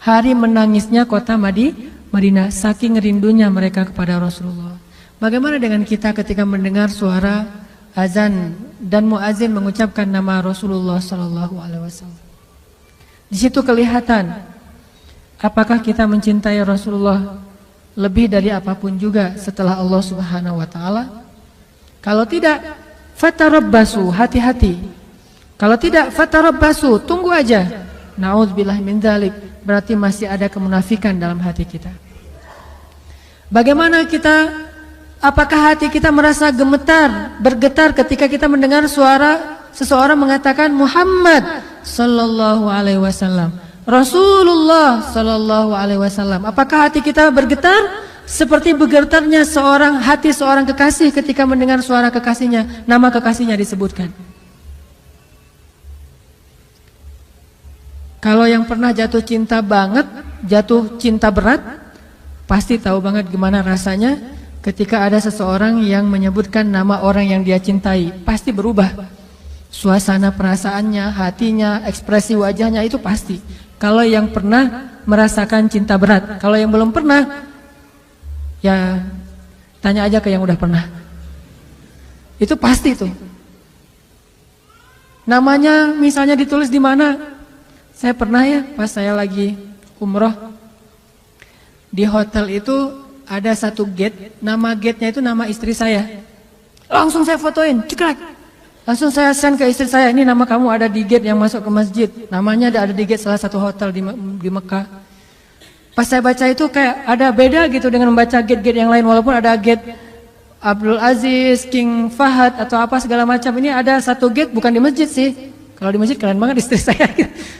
Hari menangisnya kota Madinah, saking rindunya mereka kepada Rasulullah. Bagaimana dengan kita ketika mendengar suara azan dan muazin mengucapkan nama Rasulullah sallallahu alaihi wasallam? Di situ kelihatan apakah kita mencintai Rasulullah lebih dari apapun juga setelah Allah Subhanahu wa taala? Kalau tidak, fatarabbasu, hati-hati. Kalau tidak, fatarabbasu, tunggu aja. Na'udzubillah min dzalik, berarti masih ada kemunafikan dalam hati kita. Bagaimana kita, apakah hati kita merasa gemetar, bergetar ketika kita mendengar suara seseorang mengatakan Muhammad sallallahu alaihi wasallam, Rasulullah sallallahu alaihi wasallam? Apakah hati kita bergetar seperti bergetarnya hati seorang kekasih ketika mendengar suara kekasihnya, nama kekasihnya disebutkan? Kalau yang pernah jatuh cinta banget, jatuh cinta berat, pasti tahu banget gimana rasanya ketika ada seseorang yang menyebutkan nama orang yang dia cintai. Pasti berubah suasana perasaannya, hatinya, ekspresi wajahnya, itu pasti. Kalau yang pernah merasakan cinta berat. Kalau yang belum pernah, ya tanya aja ke yang udah pernah. Itu pasti tuh. Namanya misalnya ditulis di mana? Saya pernah ya, pas saya lagi umroh, di hotel itu ada satu gate, nama gate-nya itu nama istri saya. Langsung saya fotoin, cekrek. Langsung saya send ke istri saya, ini nama kamu ada di gate yang masuk ke masjid. Namanya ada di gate salah satu hotel di Mekah. Pas saya baca itu kayak ada beda gitu dengan membaca gate-gate yang lain. Walaupun ada gate Abdul Aziz, King Fahad atau apa segala macam. Ini ada satu gate bukan di masjid sih. Kalau di masjid keren banget istri saya.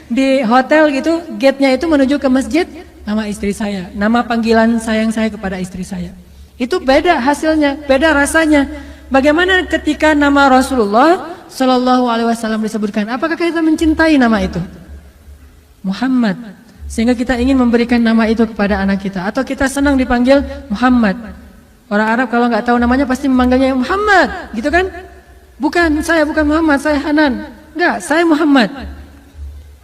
Di hotel gitu, gate-nya itu menuju ke masjid, nama istri saya. Nama panggilan sayang saya kepada istri saya. Itu beda hasilnya, beda rasanya. Bagaimana ketika nama Rasulullah Sallallahu Alaihi Wasallam disebutkan? Apakah kita mencintai nama itu? Muhammad. Sehingga kita ingin memberikan nama itu kepada anak kita. Atau kita senang dipanggil Muhammad. Orang Arab kalau nggak tahu namanya pasti memanggilnya Muhammad, gitu kan? Bukan, saya bukan Muhammad, saya Hanan. Enggak, saya Muhammad.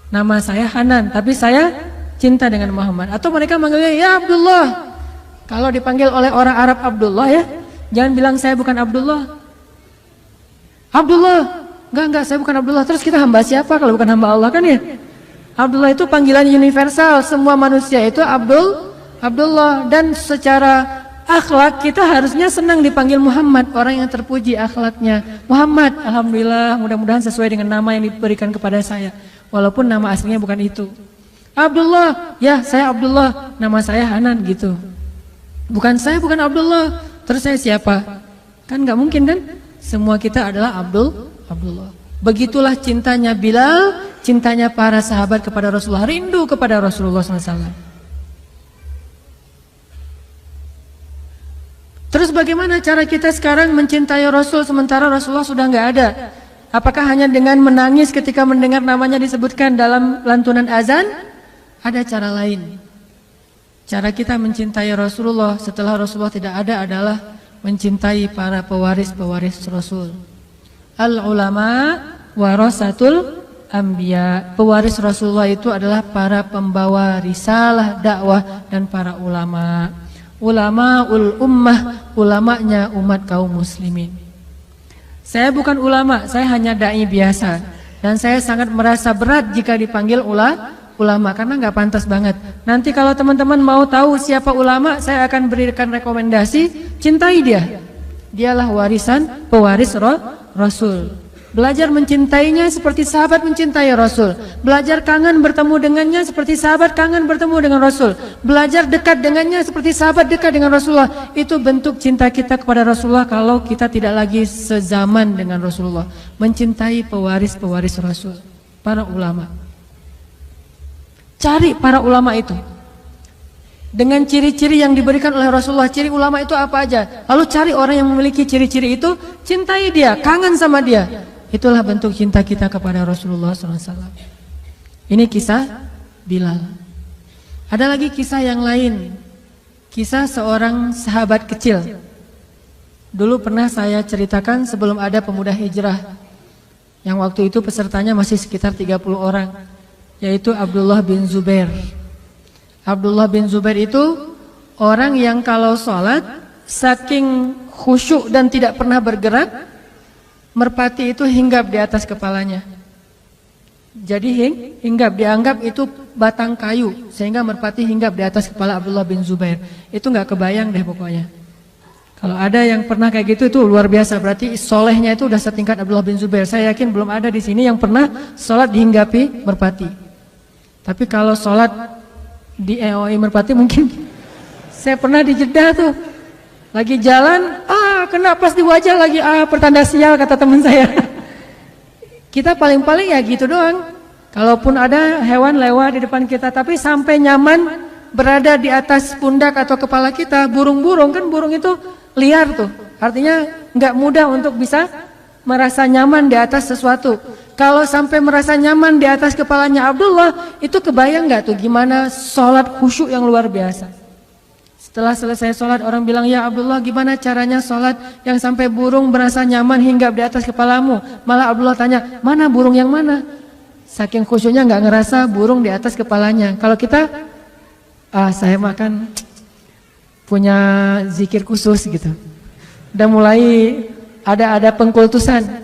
Nama saya Hanan, tapi saya cinta dengan Muhammad. Atau mereka manggilnya ya Abdullah. Kalau dipanggil oleh orang Arab Abdullah ya, jangan bilang saya bukan Abdullah. Abdullah, enggak, saya bukan Abdullah. Terus kita hamba siapa kalau bukan hamba Allah kan ya? Abdullah itu panggilan universal, semua manusia itu Abdullah. Dan secara akhlak kita harusnya senang dipanggil Muhammad, orang yang terpuji akhlaknya. Muhammad, alhamdulillah, mudah-mudahan sesuai dengan nama yang diberikan kepada saya. Walaupun nama aslinya bukan itu. Abdullah, ya saya Abdullah, nama saya Hanan gitu. Bukan saya bukan Abdullah, terus saya siapa? Kan nggak mungkin kan? Semua kita adalah Abdullah. Begitulah cintanya Bilal, cintanya para sahabat kepada Rasulullah, rindu kepada Rasulullah SAW. Terus bagaimana cara kita sekarang mencintai Rasul sementara Rasulullah sudah nggak ada? Apakah hanya dengan menangis ketika mendengar namanya disebutkan dalam lantunan azan? Ada cara lain. Cara kita mencintai Rasulullah setelah Rasulullah tidak ada adalah mencintai para pewaris-pewaris Rasul. Al-ulama warasatul anbiya. Pewaris Rasulullah itu adalah para pembawa risalah dakwah dan para ulama. Ulamaul ummah, ulamanya umat kaum muslimin. Saya bukan ulama, saya hanya dai biasa. Dan saya sangat merasa berat jika dipanggil ulama karena nggak pantas banget. Nanti kalau teman-teman mau tahu siapa ulama, saya akan berikan rekomendasi, cintai dia. Dialah pewaris Rasul. Belajar mencintainya seperti sahabat mencintai Rasul. Belajar kangen bertemu dengannya seperti sahabat kangen bertemu dengan Rasul. Belajar dekat dengannya seperti sahabat dekat dengan Rasulullah. Itu bentuk cinta kita kepada Rasulullah kalau kita tidak lagi sezaman dengan Rasulullah. Mencintai pewaris-pewaris Rasul, para ulama. Cari para ulama itu dengan ciri-ciri yang diberikan oleh Rasulullah. Ciri ulama itu apa aja? Lalu cari orang yang memiliki ciri-ciri itu, cintai dia, kangen sama dia. Itulah bentuk cinta kita kepada Rasulullah SAW. Ini kisah Bilal. Ada lagi kisah yang lain. Kisah seorang sahabat kecil. Dulu pernah saya ceritakan sebelum ada pemuda hijrah. Yang waktu itu pesertanya masih sekitar 30 orang. Yaitu Abdullah bin Zubair. Abdullah bin Zubair itu orang yang kalau sholat saking khusyuk dan tidak pernah bergerak, merpati itu hinggap di atas kepalanya. Jadi hinggap, dianggap itu batang kayu, sehingga merpati hinggap di atas kepala Abdullah bin Zubair. Itu nggak kebayang deh pokoknya. Kalau ada yang pernah kayak gitu itu luar biasa. Berarti solehnya itu udah setingkat Abdullah bin Zubair. Saya yakin belum ada di sini yang pernah sholat dihinggapi merpati. Tapi kalau sholat di EOI merpati mungkin. Saya pernah di Jeddah tuh, lagi jalan, kena pas di wajah lagi, pertanda sial kata teman saya. Kita paling-paling ya gitu doang. Kalaupun ada hewan lewat di depan kita, tapi sampai nyaman berada di atas pundak atau kepala kita. Burung-burung kan, burung itu liar tuh, artinya nggak mudah untuk bisa merasa nyaman di atas sesuatu. Kalau sampai merasa nyaman di atas kepalanya Abdullah, itu kebayang nggak tuh gimana sholat khusyuk yang luar biasa. Setelah selesai sholat, orang bilang, ya Abdullah, gimana caranya sholat yang sampai burung merasa nyaman hinggap di atas kepalamu? Malah Abdullah tanya, mana burung yang mana? Saking khusyuknya nggak ngerasa burung di atas kepalanya. Kalau kita, saya makan punya zikir khusus gitu. Udah mulai ada pengkultusan.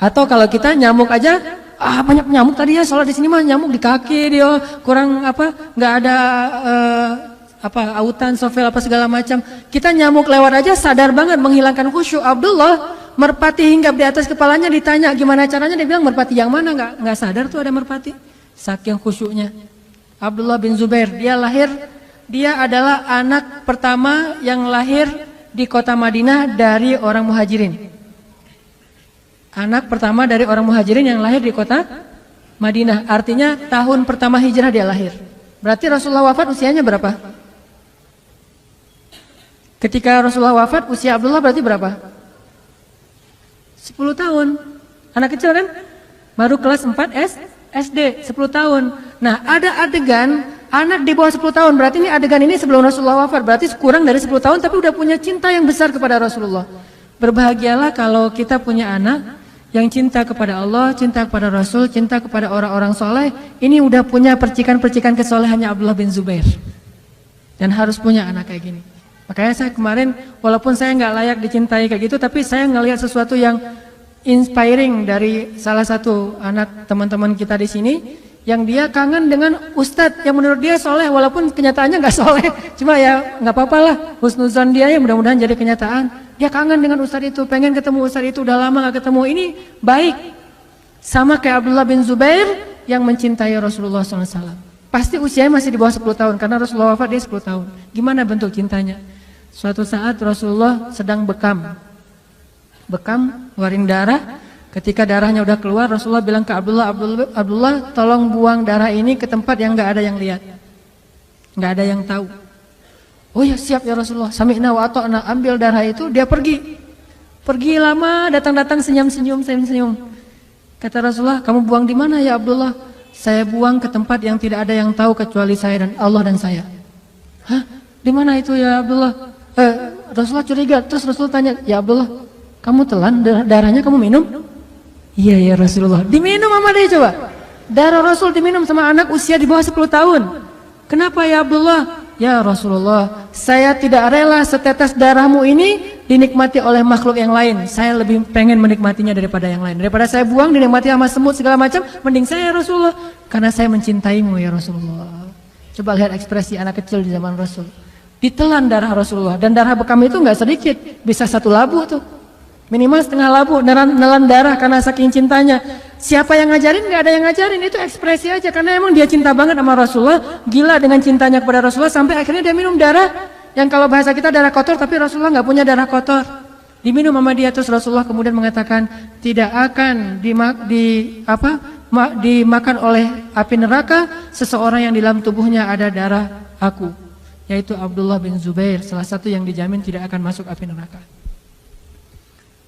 Atau kalau kita nyamuk aja, banyak nyamuk tadi ya sholat di sini mah nyamuk di kaki dia, kurang nggak ada autan, sofel apa segala macam. Kita nyamuk lewat aja sadar banget menghilangkan khusyuk. Abdullah merpati hinggap di atas kepalanya, ditanya gimana caranya, dia bilang merpati yang mana, nggak sadar tuh ada merpati. Saking khusyuknya. Abdullah bin Zubair, dia adalah anak pertama yang lahir di kota Madinah dari orang muhajirin. Anak pertama dari orang muhajirin yang lahir di kota Madinah. Artinya tahun pertama hijrah dia lahir. Berarti Rasulullah wafat usianya berapa? Ketika Rasulullah wafat usia Abdullah berarti berapa? 10 tahun. Anak kecil kan? Baru kelas 4 SD, 10 tahun. Nah, ada adegan anak di bawah 10 tahun. Berarti ini adegan ini sebelum Rasulullah wafat. Berarti kurang dari 10 tahun tapi udah punya cinta yang besar kepada Rasulullah. Berbahagialah kalau kita punya anak yang cinta kepada Allah, cinta kepada Rasul, cinta kepada orang-orang soleh. Ini udah punya percikan-percikan kesolehannya Abdullah bin Zubair. Dan harus punya anak kayak gini. Makanya saya kemarin, walaupun saya nggak layak dicintai kayak gitu, tapi saya ngelihat sesuatu yang inspiring dari salah satu anak teman-teman kita di sini, yang dia kangen dengan ustadz yang menurut dia soleh, walaupun kenyataannya nggak soleh. Cuma ya nggak apa-apa lah, husnuzan dia ya mudah-mudahan jadi kenyataan. Dia kangen dengan ustadz itu, pengen ketemu ustadz itu, udah lama gak ketemu. Ini baik. Sama kayak Abdullah bin Zubair yang mencintai Rasulullah SAW. Pasti usianya masih di bawah 10 tahun, karena Rasulullah wafat dia 10 tahun. Gimana bentuk cintanya? Suatu saat Rasulullah sedang bekam, ngeluarin darah. Ketika darahnya udah keluar, Rasulullah bilang ke Abdullah, tolong buang darah ini ke tempat yang gak ada yang lihat, gak ada yang tahu. Oh ya siap ya Rasulullah, sami'na wa ata'na. Ambil darah itu, dia pergi lama, datang-datang senyum-senyum. Kata Rasulullah, kamu buang di mana ya Abdullah? Saya buang ke tempat yang tidak ada yang tahu kecuali saya dan Allah dan saya. Hah? Di mana itu ya Abdullah? Rasulullah curiga, terus Rasulullah tanya, ya Abdullah, kamu telan darahnya, kamu minum? Iya ya Rasulullah. Diminum sama dia coba. Darah Rasul diminum sama anak usia di bawah 10 tahun. Kenapa ya Abdullah? Ya Rasulullah, saya tidak rela setetes darahmu ini dinikmati oleh makhluk yang lain. Saya lebih pengen menikmatinya daripada yang lain. Daripada saya buang dinikmati sama semut segala macam, mending saya ya Rasulullah, karena saya mencintaimu ya Rasulullah. Coba lihat ekspresi anak kecil di zaman Rasul. Ditelan darah Rasulullah, dan darah bekam itu nggak sedikit, bisa 1 labuh tuh. Minimal setengah labu, nelan darah karena saking cintanya. Siapa yang ngajarin? Nggak ada yang ngajarin, itu ekspresi aja. Karena emang dia cinta banget sama Rasulullah, gila dengan cintanya kepada Rasulullah, sampai akhirnya dia minum darah yang kalau bahasa kita darah kotor, tapi Rasulullah nggak punya darah kotor. Diminum sama dia, terus Rasulullah kemudian mengatakan tidak akan dimakan oleh api neraka seseorang yang di dalam tubuhnya ada darah aku, yaitu Abdullah bin Zubair, salah satu yang dijamin tidak akan masuk api neraka.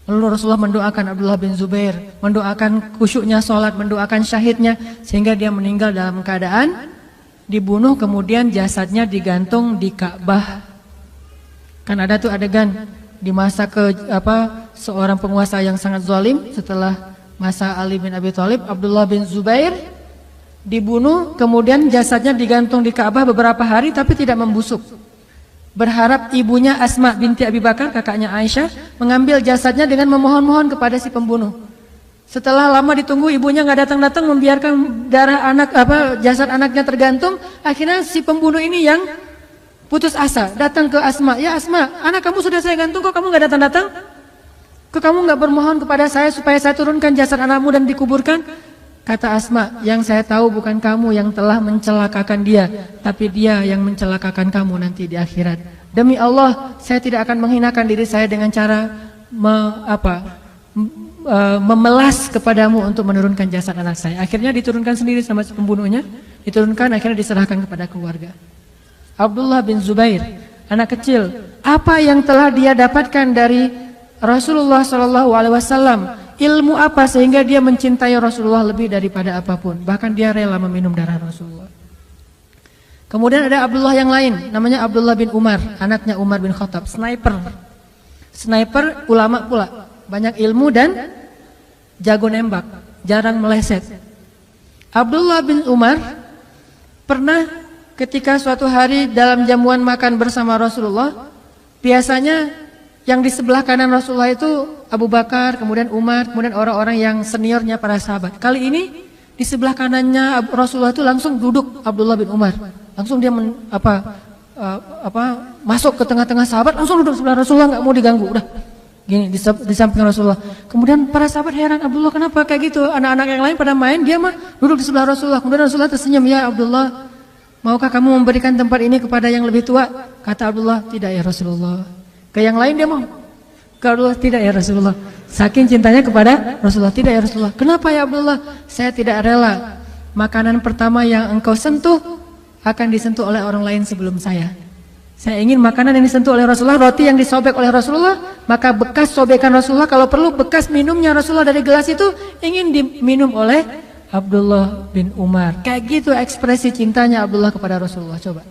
Lalu Rasulullah mendoakan Abdullah bin Zubair, mendoakan khusyuknya sholat, mendoakan syahidnya, sehingga dia meninggal dalam keadaan dibunuh, kemudian jasadnya digantung di Ka'bah. Kan ada tuh adegan di masa seorang penguasa yang sangat zalim, setelah masa Ali bin Abi Thalib, Abdullah bin Zubair dibunuh, kemudian jasadnya digantung di Ka'bah beberapa hari tapi tidak membusuk. Berharap ibunya Asma binti Abi Bakar, kakaknya Aisyah, mengambil jasadnya dengan memohon-mohon kepada si pembunuh. Setelah lama ditunggu, ibunya nggak datang-datang, membiarkan jasad anaknya tergantung. Akhirnya si pembunuh ini yang putus asa, datang ke Asma. Ya Asma, anak kamu sudah saya gantung, kok kamu nggak datang-datang? Kok kamu nggak bermohon kepada saya supaya saya turunkan jasad anakmu dan dikuburkan? Kata Asma, yang saya tahu bukan kamu yang telah mencelakakan dia, tapi dia yang mencelakakan kamu nanti di akhirat. Demi Allah, saya tidak akan menghinakan diri saya dengan cara memelas kepadamu untuk menurunkan jasad anak saya. Akhirnya diturunkan sendiri sama pembunuhnya, diturunkan, akhirnya diserahkan kepada keluarga. Abdullah bin Zubair, anak kecil, apa yang telah dia dapatkan dari Rasulullah SAW? Ilmu apa sehingga dia mencintai Rasulullah lebih daripada apapun? Bahkan dia rela meminum darah Rasulullah. Kemudian ada Abdullah yang lain, namanya Abdullah bin Umar, anaknya Umar bin Khattab, sniper, ulama pula, banyak ilmu dan jago nembak, jarang meleset. Abdullah bin Umar pernah ketika suatu hari dalam jamuan makan bersama Rasulullah, biasanya yang di sebelah kanan Rasulullah itu Abu Bakar, kemudian Umar, kemudian orang-orang yang seniornya para sahabat. Kali ini di sebelah kanannya Rasulullah itu langsung duduk Abdullah bin Umar. Langsung dia masuk ke tengah-tengah sahabat, langsung duduk sebelah Rasulullah, nggak mau diganggu, udah gini di samping Rasulullah. Kemudian para sahabat heran, Abdullah kenapa kayak gitu? Anak-anak yang lain pada main, dia mah duduk di sebelah Rasulullah. Kemudian Rasulullah tersenyum, ya Abdullah, maukah kamu memberikan tempat ini kepada yang lebih tua? Kata Abdullah, tidak ya Rasulullah. Ke yang lain dia mau, ke Abdullah, tidak ya Rasulullah. Saking cintanya kepada Rasulullah, tidak ya Rasulullah. Kenapa ya Abdullah? Saya tidak rela makanan pertama yang engkau sentuh akan disentuh oleh orang lain sebelum saya. Saya ingin makanan yang disentuh oleh Rasulullah, roti yang disobek oleh Rasulullah, maka bekas sobekan Rasulullah, kalau perlu bekas minumnya Rasulullah dari gelas itu ingin diminum oleh Abdullah bin Umar. Kayak gitu ekspresi cintanya Abdullah kepada Rasulullah. Coba.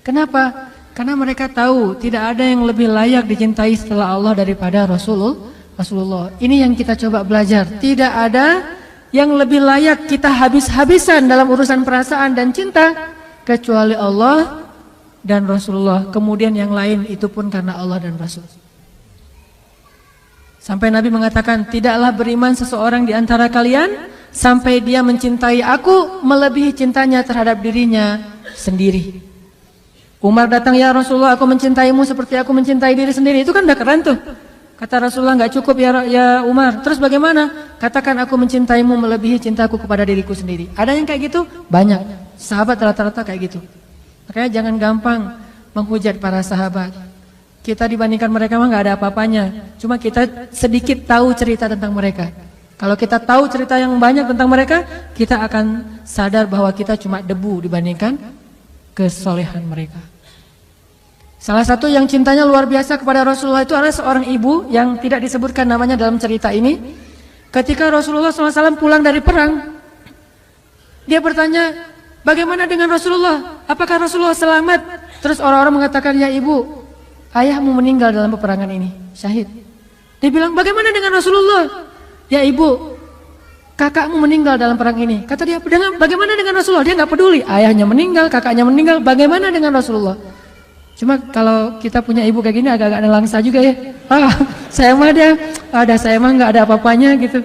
Kenapa? Karena mereka tahu tidak ada yang lebih layak dicintai setelah Allah daripada Rasulullah. Ini yang kita coba belajar. Tidak ada yang lebih layak kita habis-habisan dalam urusan perasaan dan cinta kecuali Allah dan Rasulullah. Kemudian yang lain itu pun karena Allah dan Rasul. Sampai Nabi mengatakan, tidaklah beriman seseorang di antara kalian sampai dia mencintai aku melebihi cintanya terhadap dirinya sendiri. Umar datang, ya Rasulullah, aku mencintaimu seperti aku mencintai diri sendiri. Itu kan udah keren tuh. Kata Rasulullah, nggak cukup ya Umar. Terus bagaimana? Katakan aku mencintaimu melebihi cintaku kepada diriku sendiri. Ada yang kayak gitu? Banyak. Sahabat rata-rata kayak gitu. Makanya jangan gampang menghujat para sahabat. Kita dibandingkan mereka mah nggak ada apa-apanya. Cuma kita sedikit tahu cerita tentang mereka. Kalau kita tahu cerita yang banyak tentang mereka, kita akan sadar bahwa kita cuma debu dibandingkan kesolehan mereka. Salah satu yang cintanya luar biasa kepada Rasulullah itu adalah seorang ibu yang tidak disebutkan namanya dalam cerita ini. Ketika Rasulullah SAW pulang dari perang, dia bertanya, bagaimana dengan Rasulullah? Apakah Rasulullah selamat? Terus orang-orang mengatakan, ya ibu, ayahmu meninggal dalam peperangan ini, syahid. Dia bilang, bagaimana dengan Rasulullah? Ya ibu, kakakmu meninggal dalam perang ini. Kata dia, bagaimana dengan Rasulullah? Dia nggak peduli, ayahnya meninggal, kakaknya meninggal, bagaimana dengan Rasulullah? Cuma kalau kita punya ibu kayak gini agak-agak nelangsa juga ya. Saya mah saya mah nggak ada apa-apanya gitu.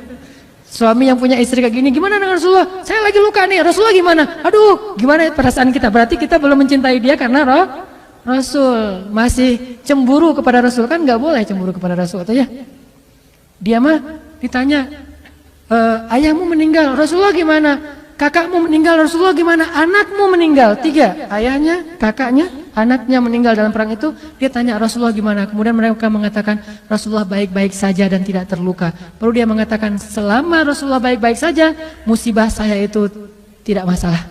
Suami yang punya istri kayak gini, gimana dengan Rasulullah? Saya lagi luka nih, Rasulullah gimana? Aduh, gimana perasaan kita? Berarti kita belum mencintai dia karena Rasul. Masih cemburu kepada Rasul, kan nggak boleh cemburu kepada Rasul atau ya? Dia mah ditanya, ayahmu meninggal, Rasulullah gimana? Kakakmu meninggal, Rasulullah gimana? Anakmu meninggal, 3. Ayahnya, kakaknya, anaknya meninggal dalam perang itu. Dia tanya Rasulullah gimana? Kemudian mereka mengatakan Rasulullah baik-baik saja dan tidak terluka. Baru dia mengatakan selama Rasulullah baik-baik saja, musibah saya itu tidak masalah.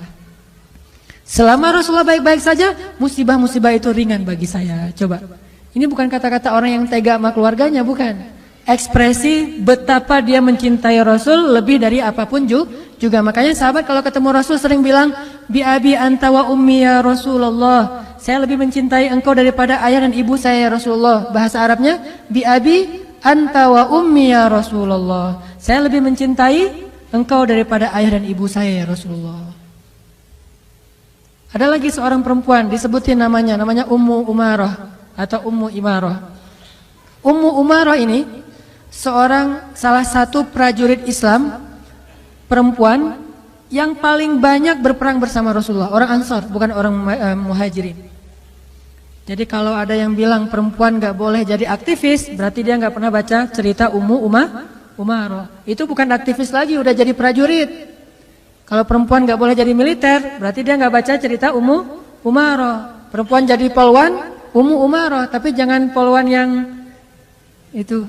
Selama Rasulullah baik-baik saja, musibah-musibah itu ringan bagi saya. Coba, ini bukan kata-kata orang yang tega sama keluarganya, bukan. Ekspresi betapa dia mencintai Rasul lebih dari apapun juga. Makanya sahabat kalau ketemu Rasul sering bilang, bi abi anta wa ummi ya Rasulullah. Saya lebih mencintai engkau daripada ayah dan ibu saya ya Rasulullah. Bahasa Arabnya, bi abi anta wa ummi ya Rasulullah. Saya lebih mencintai engkau daripada ayah dan ibu saya ya Rasulullah. Ada lagi seorang perempuan disebutin namanya Ummu Umarah atau Ummu Imarah. Ummu Umarah ini salah satu prajurit Islam perempuan yang paling banyak berperang bersama Rasulullah, orang Ansar, bukan orang Muhajirin. Jadi kalau ada yang bilang perempuan gak boleh jadi aktivis, berarti dia gak pernah baca cerita Ummu Umarah. Itu bukan aktivis lagi, udah jadi prajurit. Kalau perempuan gak boleh jadi militer, berarti dia gak baca cerita Ummu Umarah. Perempuan jadi polwan, Ummu Umarah, tapi jangan polwan yang itu,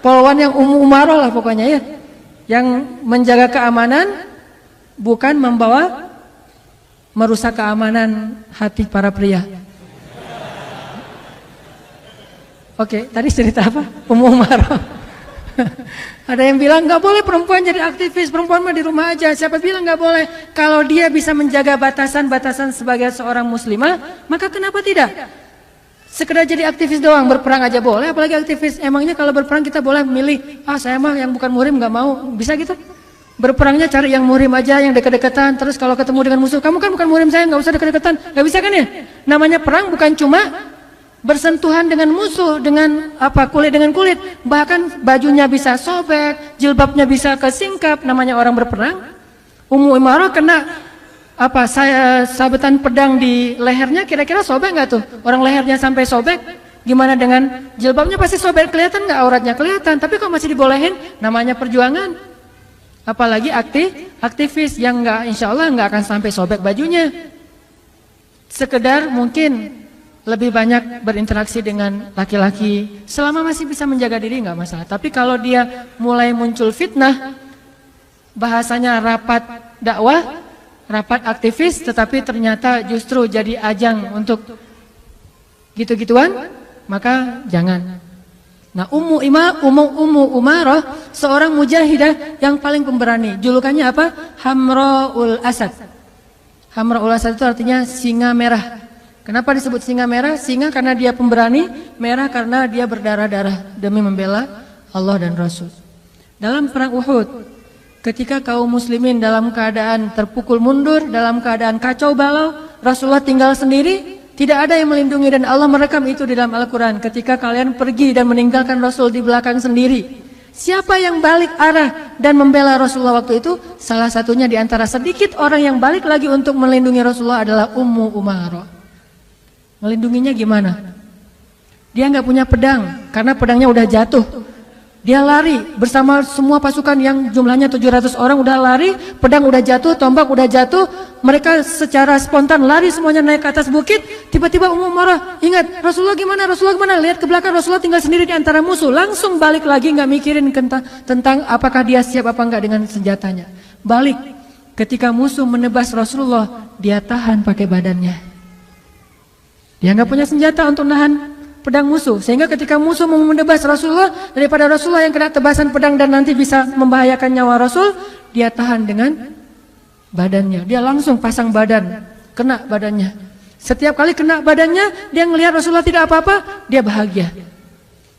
polwan yang Ummu Umarah lah pokoknya ya, yang menjaga keamanan, bukan membawa merusak keamanan hati para pria. Oke, tadi cerita apa? Ummu Umarah. Ada yang bilang nggak boleh perempuan jadi aktivis, perempuan mah di rumah aja. Siapa bilang nggak boleh? Kalau dia bisa menjaga batasan-batasan sebagai seorang muslimah, maka kenapa tidak? Sekedar jadi aktivis doang, berperang aja boleh, apalagi aktivis. Emangnya kalau berperang kita boleh milih, saya mah yang bukan murim nggak mau, bisa gitu? Berperangnya cari yang murim aja, yang dekat-dekatan. Terus kalau ketemu dengan musuh, kamu kan bukan murim saya, nggak usah dekat-dekatan, nggak bisa kan ya? Namanya perang bukan cuma bersentuhan dengan musuh, dengan kulit dengan kulit, bahkan bajunya bisa sobek, jilbabnya bisa kesingkap, namanya orang berperang. Ummu Imarah kena sabetan pedang di lehernya, kira-kira sobek nggak tuh? Orang lehernya sampai sobek, gimana dengan jilbabnya pasti sobek, kelihatan nggak auratnya? Kelihatan, tapi kok masih dibolehin? Namanya perjuangan. Apalagi aktivis yang nggak, insya Allah nggak akan sampai sobek bajunya. Sekedar mungkin lebih banyak berinteraksi dengan laki-laki, selama masih bisa menjaga diri nggak masalah. Tapi kalau dia mulai muncul fitnah, bahasanya rapat dakwah, rapat aktivis, tetapi ternyata justru jadi ajang untuk gitu-gituan, maka jangan. Nah, Ummu Umarah seorang mujahidah yang paling pemberani. Julukannya apa? Hamraul Asad. Hamraul Asad itu artinya singa merah. Kenapa disebut singa merah? Singa karena dia pemberani, merah karena dia berdarah-darah demi membela Allah dan Rasul. Dalam perang Uhud, ketika kaum muslimin dalam keadaan terpukul mundur, dalam keadaan kacau balau, Rasulullah tinggal sendiri, tidak ada yang melindungi, dan Allah merekam itu di dalam Al-Quran. Ketika kalian pergi dan meninggalkan Rasul di belakang sendiri, siapa yang balik arah dan membela Rasulullah waktu itu? Salah satunya di antara sedikit orang yang balik lagi untuk melindungi Rasulullah adalah Ummu Umarah. Melindunginya gimana? Dia nggak punya pedang karena pedangnya udah jatuh. Dia lari bersama semua pasukan yang jumlahnya 700 orang, udah lari, pedang udah jatuh, tombak udah jatuh. Mereka secara spontan lari semuanya naik ke atas bukit. Tiba-tiba Ummu Umarah ingat, Rasulullah gimana? Rasulullah gimana? Lihat ke belakang, Rasulullah tinggal sendiri di antara musuh. Langsung balik lagi, nggak mikirin tentang apakah dia siap apa enggak dengan senjatanya. Balik. Ketika musuh menebas Rasulullah, dia tahan pakai badannya. Dia nggak punya senjata untuk nahan pedang musuh, sehingga ketika musuh mau menebas Rasulullah, daripada Rasulullah yang kena tebasan pedang dan nanti bisa membahayakan nyawa Rasul, dia tahan dengan badannya. Dia langsung pasang badan, kena badannya. Setiap kali kena badannya, dia ngelihat Rasulullah tidak apa-apa, dia bahagia.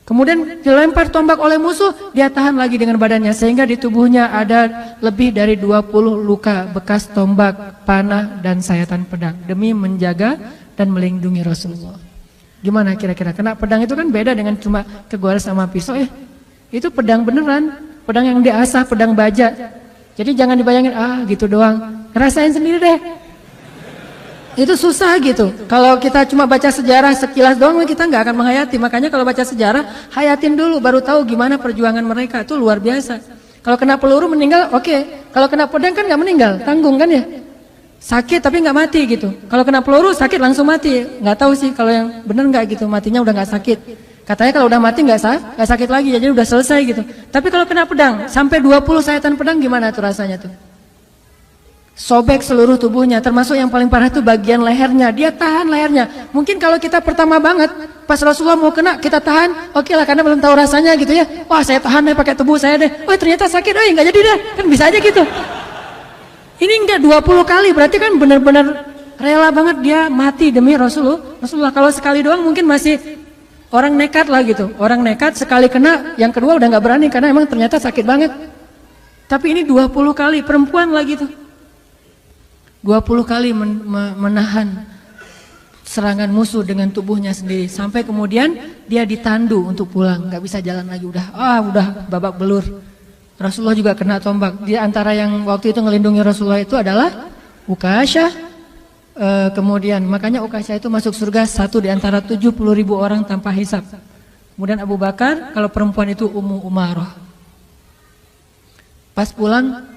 Kemudian dilempar tombak oleh musuh, dia tahan lagi dengan badannya, sehingga di tubuhnya ada lebih dari 20 luka bekas tombak, panah, dan sayatan pedang demi menjaga dan melindungi Rasulullah. Gimana kira-kira? Kena pedang itu kan beda dengan cuma kegores sama pisau ya. Itu pedang beneran, pedang yang diasah, pedang baja. Jadi jangan dibayangin gitu doang. Ngerasain sendiri deh. itu susah gitu. Kalau kita cuma baca sejarah sekilas doang kita nggak akan menghayati. Makanya kalau baca sejarah hayatin dulu baru tahu gimana perjuangan mereka, itu luar biasa. Kalau kena peluru meninggal oke. Kalau kena pedang kan nggak meninggal, tanggung kan ya. Sakit tapi nggak mati gitu. Kalau kena peluru sakit langsung mati. Nggak tahu sih kalau yang benar nggak gitu, matinya udah nggak sakit. Katanya kalau udah mati nggak sakit lagi, jadi udah selesai gitu. Tapi kalau kena pedang sampai 20 sayatan pedang gimana tuh rasanya tuh? Sobek seluruh tubuhnya, termasuk yang paling parah itu bagian lehernya. Dia tahan lehernya. Mungkin kalau kita pertama banget, pas Rasulullah mau kena, kita tahan, oke lah karena belum tahu rasanya gitu ya. Wah saya tahan deh pakai tubuh saya deh. Oh ternyata sakit, oh nggak jadi deh. Kan bisa aja gitu. Ini enggak 20 kali, berarti kan benar-benar rela banget dia mati demi Rasulullah. Kalau sekali doang mungkin masih orang nekat lah gitu. Orang nekat sekali kena, yang kedua udah nggak berani karena emang ternyata sakit banget. Tapi ini 20 kali, perempuan lagi tuh. 20 kali menahan serangan musuh dengan tubuhnya sendiri sampai kemudian dia ditandu untuk pulang, nggak bisa jalan lagi, udah babak belur. Rasulullah juga kena tombak. Di antara yang waktu itu ngelindungi Rasulullah itu adalah Ukasyah. Kemudian makanya Ukasyah itu masuk surga satu di antara 70.000 orang tanpa hisab. Kemudian Abu Bakar, kalau perempuan itu Ummu Umarah. Pas pulang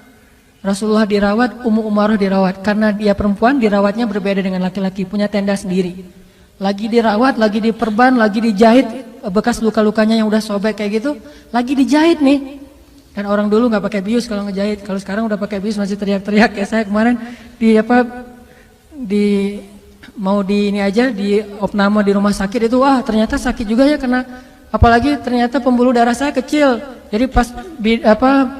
Rasulullah dirawat, Ummu Umarah dirawat. Karena dia perempuan, dirawatnya berbeda dengan laki-laki, punya tenda sendiri. Lagi dirawat, lagi diperban, lagi dijahit, bekas luka-lukanya yang udah sobek kayak gitu, lagi dijahit nih. Dan orang dulu nggak pakai bius kalau ngejahit, kalau sekarang udah pakai bius masih teriak-teriak. Ya saya kemarin mau di opname di rumah sakit itu, ternyata sakit juga ya kena. Apalagi ternyata pembuluh darah saya kecil. Jadi pas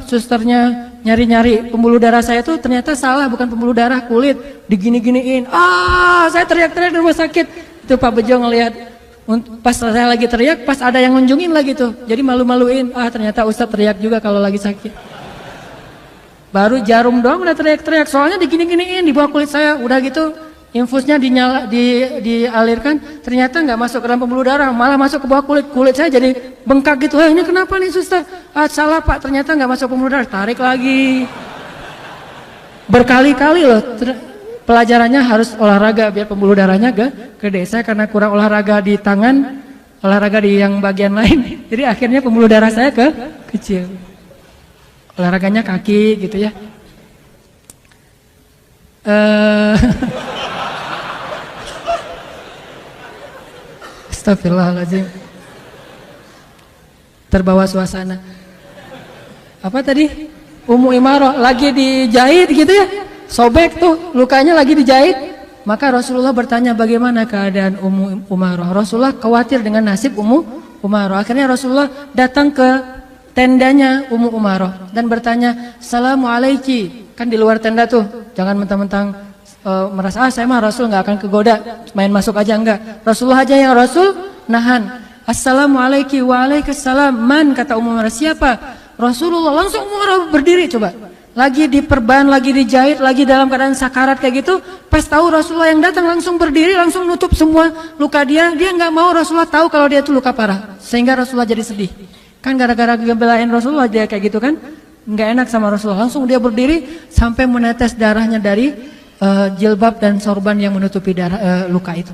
susternya nyari-nyari pembuluh darah saya itu ternyata salah, bukan pembuluh darah, kulit, digini-giniin. Saya teriak-teriak di rumah sakit. Itu Pak Bejo ngelihat. Pas saya lagi teriak, pas ada yang ngunjungin lagi tuh. Jadi malu-maluin. Ternyata Ustadz teriak juga kalau lagi sakit. Baru jarum doang udah teriak-teriak. Soalnya digini-giniin di bawah kulit saya. Udah gitu infusnya dialirkan, ternyata nggak masuk ke dalam pembuluh darah, malah masuk ke bawah kulit. Kulit saya jadi bengkak gitu. Ini kenapa nih suster? Salah Pak, ternyata nggak masuk pembuluh darah. Tarik lagi. Berkali-kali loh. Pelajarannya harus olahraga biar pembuluh darahnya gede. Saya karena kurang olahraga di tangan, olahraga di yang bagian lain. Jadi akhirnya pembuluh darah saya kecil. Olahraganya kaki gitu ya. Astagfirullahaladzim. Terbawa suasana. Apa tadi? Ummu Umarah lagi dijahit gitu ya. Sobek tuh, lukanya lagi dijahit. Maka Rasulullah bertanya bagaimana keadaan Ummu Umarah. Rasulullah khawatir dengan nasib Ummu Umarah. Akhirnya Rasulullah datang ke tendanya Ummu Umarah dan bertanya, "Assalamualaikum." Kan di luar tenda tuh. Jangan mentang-mentang merasa saya mah Rasul nggak akan kegoda, main masuk aja enggak. Rasulullah aja yang Rasul nahan. "Assalamualaikum." "Waalaikumsalam." "Man," kata Ummu Umarah, "siapa?" Rasulullah. Langsung Ummu Umarah berdiri coba. Lagi diperban, lagi dijahit, lagi dalam keadaan sakarat kayak gitu. Pas tahu Rasulullah yang datang langsung berdiri, langsung nutup semua luka dia. Dia nggak mau Rasulullah tahu kalau dia itu luka parah. Sehingga Rasulullah jadi sedih. Kan gara-gara ngebelain Rasulullah dia kayak gitu kan. Nggak enak sama Rasulullah. Langsung dia berdiri sampai menetes darahnya dari jilbab dan sorban yang menutupi luka itu.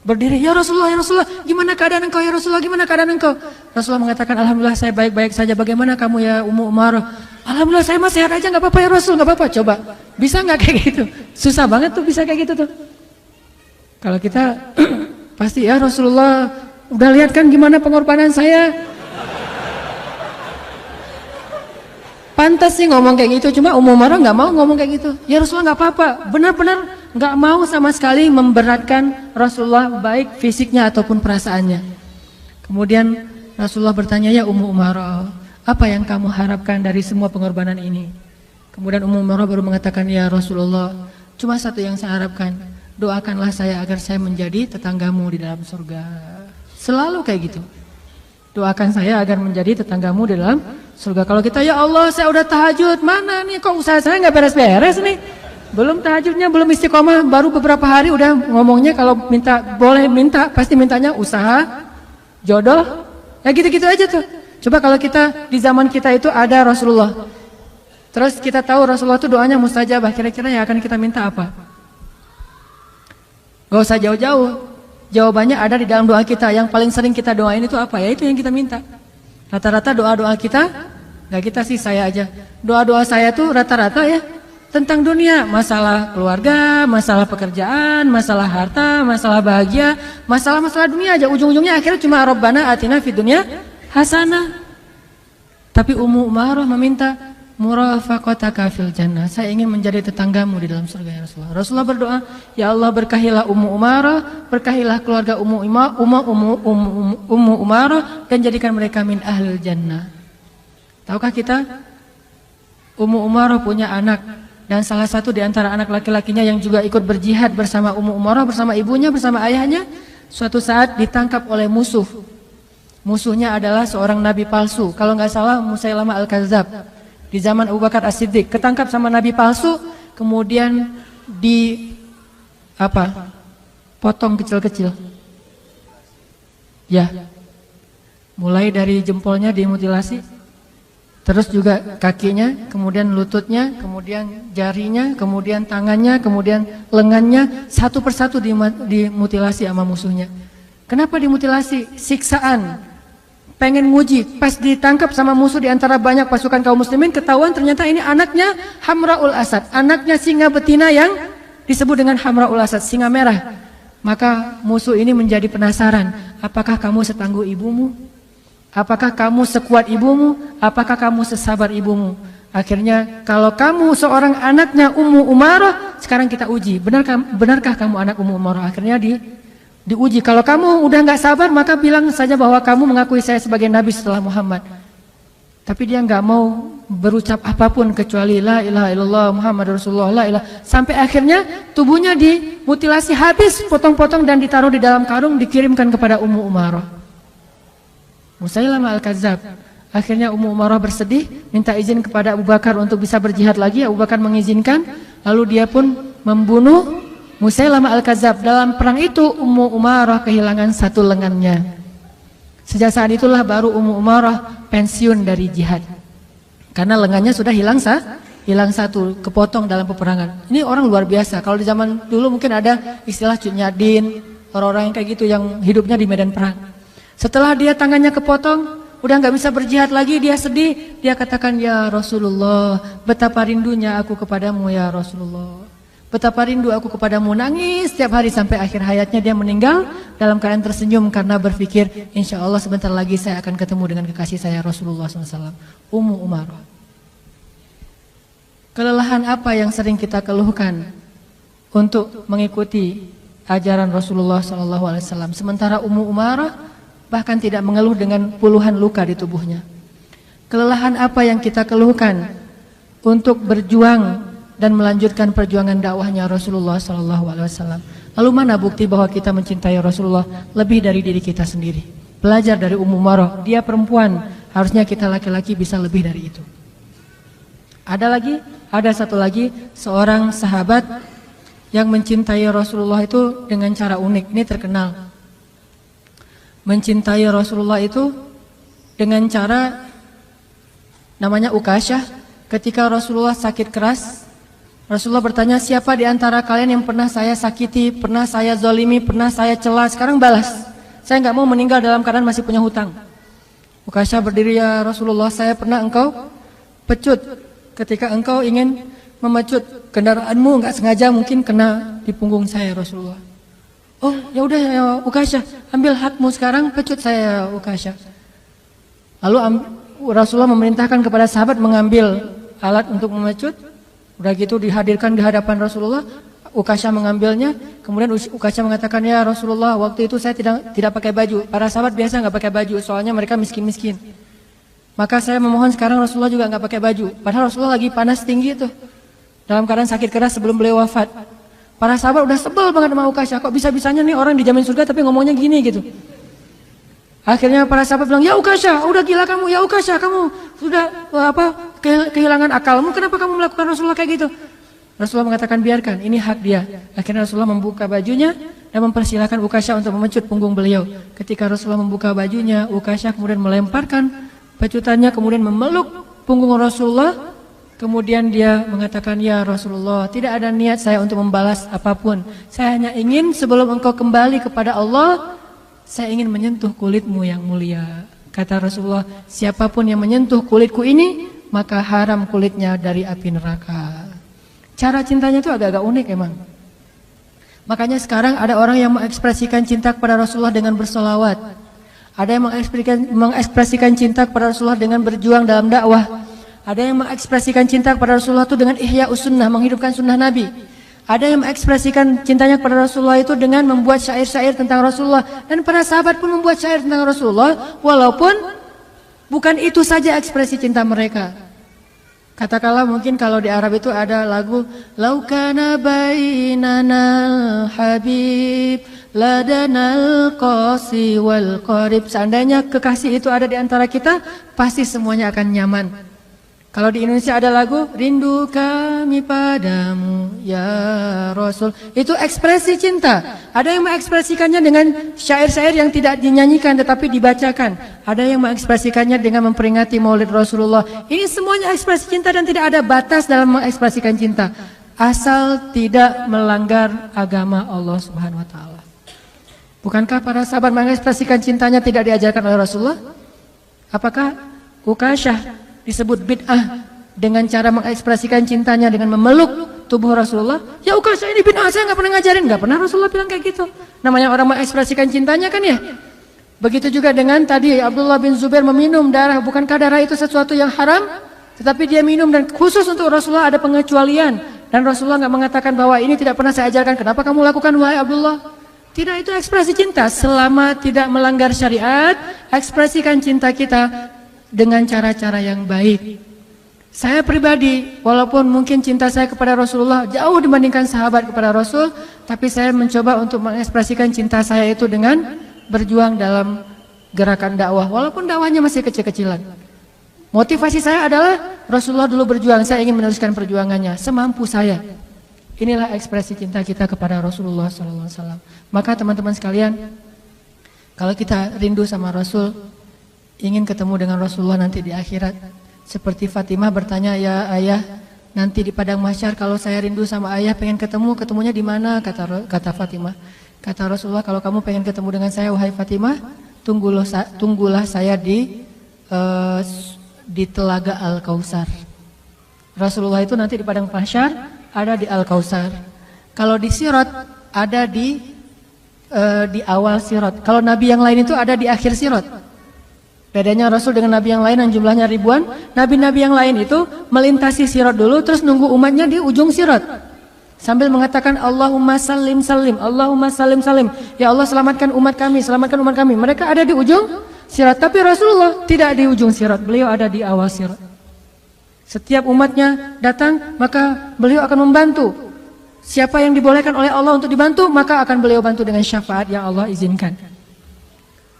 Berdiri, "Ya Rasulullah, ya Rasulullah, gimana keadaan engkau ya Rasulullah, gimana keadaan engkau?" Rasulullah mengatakan, "Alhamdulillah saya baik-baik saja. Bagaimana kamu ya Ummu Umarah?" "Alhamdulillah saya masih sehat aja, nggak apa-apa ya Rasul, nggak apa-apa." Coba, bisa nggak kayak gitu? Susah banget tuh bisa kayak gitu tuh. Kalau kita pasti, "Ya Rasulullah, udah lihat kan gimana pengorbanan saya." Pantas sih ngomong kayak gitu, cuma Ummu Umarah nggak mau ngomong kayak gitu. "Ya Rasulullah nggak apa-apa." Benar-benar nggak mau sama sekali memberatkan Rasulullah baik fisiknya ataupun perasaannya. Kemudian Rasulullah bertanya, "Ya Ummu Umarah, apa yang kamu harapkan dari semua pengorbanan ini?" Kemudian Ummu Umarah baru mengatakan, "Ya Rasulullah, cuma satu yang saya harapkan, doakanlah saya agar saya menjadi tetanggamu di dalam surga." Selalu kayak gitu. Doakan saya agar menjadi tetanggamu di dalam surga. Kalau kita, "Ya Allah saya udah tahajud, mana nih kok usaha saya nggak beres-beres nih. Belum tahajudnya, belum istiqomah, baru beberapa hari udah ngomongnya kalau minta, boleh minta, pasti mintanya usaha, jodoh, ya gitu-gitu aja tuh." Coba kalau kita, di zaman kita itu ada Rasulullah. Terus kita tahu Rasulullah itu doanya mustajabah, kira-kira yang akan kita minta apa? Gak usah jauh-jauh. Jawabannya ada di dalam doa kita. Yang paling sering kita doain itu apa? Ya itu yang kita minta. Rata-rata doa-doa kita, gak kita sih, saya aja. Doa-doa saya tuh rata-rata ya tentang dunia. Masalah keluarga, masalah pekerjaan, masalah harta, masalah bahagia, masalah-masalah dunia aja. Ujung-ujungnya akhirnya cuma Rabbana atina fid dunya hasanah. Tapi Ummu Umarah meminta murafaqataka fil jannah. Saya ingin menjadi tetanggamu di dalam surga ya Rasulullah. Rasulullah berdoa, ya Allah berkahilah Ummu Umarah, berkahilah keluarga Ummu Umarah dan jadikan mereka min ahlil jannah. Tahukah kita Ummu Umarah punya anak dan salah satu di antara anak laki-lakinya yang juga ikut berjihad bersama Ummu Umarah, bersama ibunya, bersama ayahnya, suatu saat ditangkap oleh musuh. Musuhnya adalah seorang nabi palsu. Kalau nggak salah Musailamah Al-Kadzab. Di zaman Abu Bakar As-Siddiq ketangkap sama nabi palsu, kemudian potong kecil-kecil. Ya. Mulai dari jempolnya dimutilasi, terus juga kakinya, kemudian lututnya, kemudian jarinya, kemudian tangannya, kemudian lengannya, satu persatu dimutilasi sama musuhnya. Kenapa dimutilasi? Siksaan. Pengen nguji, pas ditangkap sama musuh di antara banyak pasukan kaum muslimin, ketahuan ternyata ini anaknya Hamraul Asad, anaknya singa betina yang disebut dengan Hamraul Asad, singa merah. Maka musuh ini menjadi penasaran, apakah kamu setangguh ibumu? Apakah kamu sekuat ibumu? Apakah kamu sesabar ibumu? Akhirnya kalau kamu seorang anaknya Ummu Umarah, sekarang kita uji, benarkah kamu anak Ummu Umarah? Akhirnya diuji. Kalau kamu udah nggak sabar, maka bilang saja bahwa kamu mengakui saya sebagai nabi setelah Muhammad. Tapi dia nggak mau berucap apapun kecuali la ilaha illallah Muhammad Rasulullah, la ilaha. Sampai akhirnya tubuhnya dimutilasi habis, potong-potong dan ditaruh di dalam karung, dikirimkan kepada Ummu Umarah. Musailamah Al-Kadzab. Akhirnya Ummu Umarah bersedih, minta izin kepada Abu Bakar untuk bisa berjihad lagi. Abu Bakar mengizinkan, lalu dia pun membunuh Musailamah Al-Kadzab. Dalam perang itu Ummu Umarah kehilangan satu lengannya. Sejak saat itulah baru Ummu Umarah pensiun dari jihad. Karena lengannya sudah hilang satu, kepotong dalam peperangan. Ini orang luar biasa. Kalau di zaman dulu mungkin ada istilah cunyadin, orang-orang yang kayak gitu yang hidupnya di medan perang. Setelah dia tangannya kepotong, udah nggak bisa berjihad lagi, dia sedih. Dia katakan, ya Rasulullah, betapa rindunya aku kepadamu ya Rasulullah. Betapa rindu aku kepadamu, nangis setiap hari sampai akhir hayatnya dia meninggal dalam keadaan tersenyum karena berpikir insya Allah sebentar lagi saya akan ketemu dengan kekasih saya Rasulullah SAW. Ummu Umarah. Kelelahan apa yang sering kita keluhkan untuk mengikuti ajaran Rasulullah SAW, sementara Ummu Umarah bahkan tidak mengeluh dengan puluhan luka di tubuhnya. Kelelahan apa yang kita keluhkan untuk berjuang dan melanjutkan perjuangan dakwahnya Rasulullah SAW. Lalu mana bukti bahwa kita mencintai Rasulullah lebih dari diri kita sendiri? Belajar dari Ummu Umarah, dia perempuan, harusnya kita laki-laki bisa lebih dari itu. Ada satu lagi, seorang sahabat yang mencintai Rasulullah itu dengan cara unik. Ini terkenal. Mencintai Rasulullah itu dengan cara namanya Ukasyah. Ketika Rasulullah sakit keras, Rasulullah bertanya, siapa di antara kalian yang pernah saya sakiti, pernah saya zolimi, pernah saya cela, sekarang balas. Saya nggak mau meninggal dalam keadaan masih punya hutang. Ukasyah berdiri, ya Rasulullah, saya pernah engkau pecut. Ketika engkau ingin memecut kendaraanmu, nggak sengaja mungkin kena di punggung saya Rasulullah. Oh ya udah ya Ukasyah, ambil hakmu sekarang, pecut saya Ukasyah. Lalu Rasulullah memerintahkan kepada sahabat mengambil alat untuk memecut. Udah gitu dihadirkan di hadapan Rasulullah, Ukasyah mengambilnya, kemudian Ukasyah mengatakan, ya Rasulullah, waktu itu saya tidak pakai baju. Para sahabat biasa nggak pakai baju, soalnya mereka miskin-miskin. Maka saya memohon sekarang Rasulullah juga nggak pakai baju. Padahal Rasulullah lagi panas tinggi tuh, dalam keadaan sakit keras sebelum beliau wafat. Para sahabat udah sebel banget sama Ukasyah, kok bisa-bisanya nih orang dijamin surga tapi ngomongnya gini gitu. Akhirnya para sahabat bilang, ya Ukasyah, udah gila kamu, ya Ukasyah, kamu sudah kehilangan akalmu, kenapa kamu melakukan Rasulullah kayak gitu? Rasulullah mengatakan, biarkan, ini hak dia. Akhirnya Rasulullah membuka bajunya dan mempersilahkan Ukasyah untuk memecut punggung beliau. Ketika Rasulullah membuka bajunya, Ukasyah kemudian melemparkan pecutannya, kemudian memeluk punggung Rasulullah, Kemudian dia mengatakan, ya Rasulullah, tidak ada niat saya untuk membalas apapun. Saya hanya ingin sebelum engkau kembali kepada Allah, saya ingin menyentuh kulitmu yang mulia. Kata Rasulullah, siapapun yang menyentuh kulitku ini, maka haram kulitnya dari api neraka. Cara cintanya itu agak-agak unik emang. Makanya sekarang ada orang yang mengekspresikan cinta kepada Rasulullah dengan bersolawat. Ada yang mengekspresikan cinta kepada Rasulullah dengan berjuang dalam dakwah. Ada yang mengekspresikan cinta kepada Rasulullah itu dengan ihya sunnah, menghidupkan sunnah Nabi. Ada yang mengekspresikan cintanya kepada Rasulullah itu dengan membuat syair-syair tentang Rasulullah. Dan para sahabat pun membuat syair tentang Rasulullah, walaupun bukan itu saja ekspresi cinta mereka. Katakanlah mungkin kalau di Arab itu ada lagu Laukana bainana habib ladanal qasi wal qarib. Seandainya kekasih itu ada di antara kita, pasti semuanya akan nyaman. Kalau di Indonesia ada lagu Rindu kami padamu ya Rasul. Itu ekspresi cinta. Ada yang mengekspresikannya dengan syair-syair yang tidak dinyanyikan tetapi dibacakan. Ada yang mengekspresikannya dengan memperingati Maulid Rasulullah. Ini semuanya ekspresi cinta dan tidak ada batas dalam mengekspresikan cinta. Asal tidak melanggar agama Allah Subhanahu wa taala. Bukankah para sahabat mengekspresikan cintanya tidak diajarkan oleh Rasulullah? Apakah Ukasyah disebut bid'ah dengan cara mengekspresikan cintanya dengan memeluk tubuh Rasulullah? Ya Ukasyah ini bid'ah, saya nggak pernah ngajarin, nggak pernah Rasulullah bilang kayak gitu. Namanya orang mengekspresikan cintanya kan ya. Begitu juga dengan tadi Abdullah bin Zubair meminum darah, bukankah darah itu sesuatu yang haram? Tetapi dia minum dan khusus untuk Rasulullah ada pengecualian dan Rasulullah nggak mengatakan bahwa ini tidak pernah saya ajarkan. Kenapa kamu lakukan wahai Abdullah? Tidak, itu ekspresi cinta selama tidak melanggar syariat. Ekspresikan cinta kita dengan cara-cara yang baik. Saya pribadi, walaupun mungkin cinta saya kepada Rasulullah jauh dibandingkan sahabat kepada Rasul, tapi saya mencoba untuk mengekspresikan cinta saya itu dengan berjuang dalam gerakan dakwah, walaupun dakwahnya masih kecil-kecilan. Motivasi saya adalah Rasulullah dulu berjuang, saya ingin meneruskan perjuangannya semampu saya. Inilah ekspresi cinta kita kepada Rasulullah SAW. Maka teman-teman sekalian, kalau kita rindu sama Rasul, ingin ketemu dengan Rasulullah nanti di akhirat, seperti Fatimah bertanya, ya ayah, nanti di padang mahsyar kalau saya rindu sama ayah pengen ketemu, ketemunya di mana? Kata Fatimah. Kata Rasulullah, kalau kamu pengen ketemu dengan saya wahai Fatimah, tunggulah saya di Telaga Al-Kautsar. Rasulullah itu nanti di padang mahsyar ada di Al-Kautsar. Kalau di Sirat ada di awal Sirat. Kalau nabi yang lain itu ada di akhir Sirat. Bedanya Rasul dengan nabi yang lain yang jumlahnya ribuan, nabi-nabi yang lain itu melintasi sirat dulu terus nunggu umatnya di ujung sirat. Sambil mengatakan Allahumma salim salim, Allahumma salim salim. Ya Allah selamatkan umat kami, selamatkan umat kami. Mereka ada di ujung sirat, tapi Rasulullah tidak di ujung sirat, beliau ada di awal sirat. Setiap umatnya datang, maka beliau akan membantu. Siapa yang dibolehkan oleh Allah untuk dibantu, maka akan beliau bantu dengan syafaat yang Allah izinkan.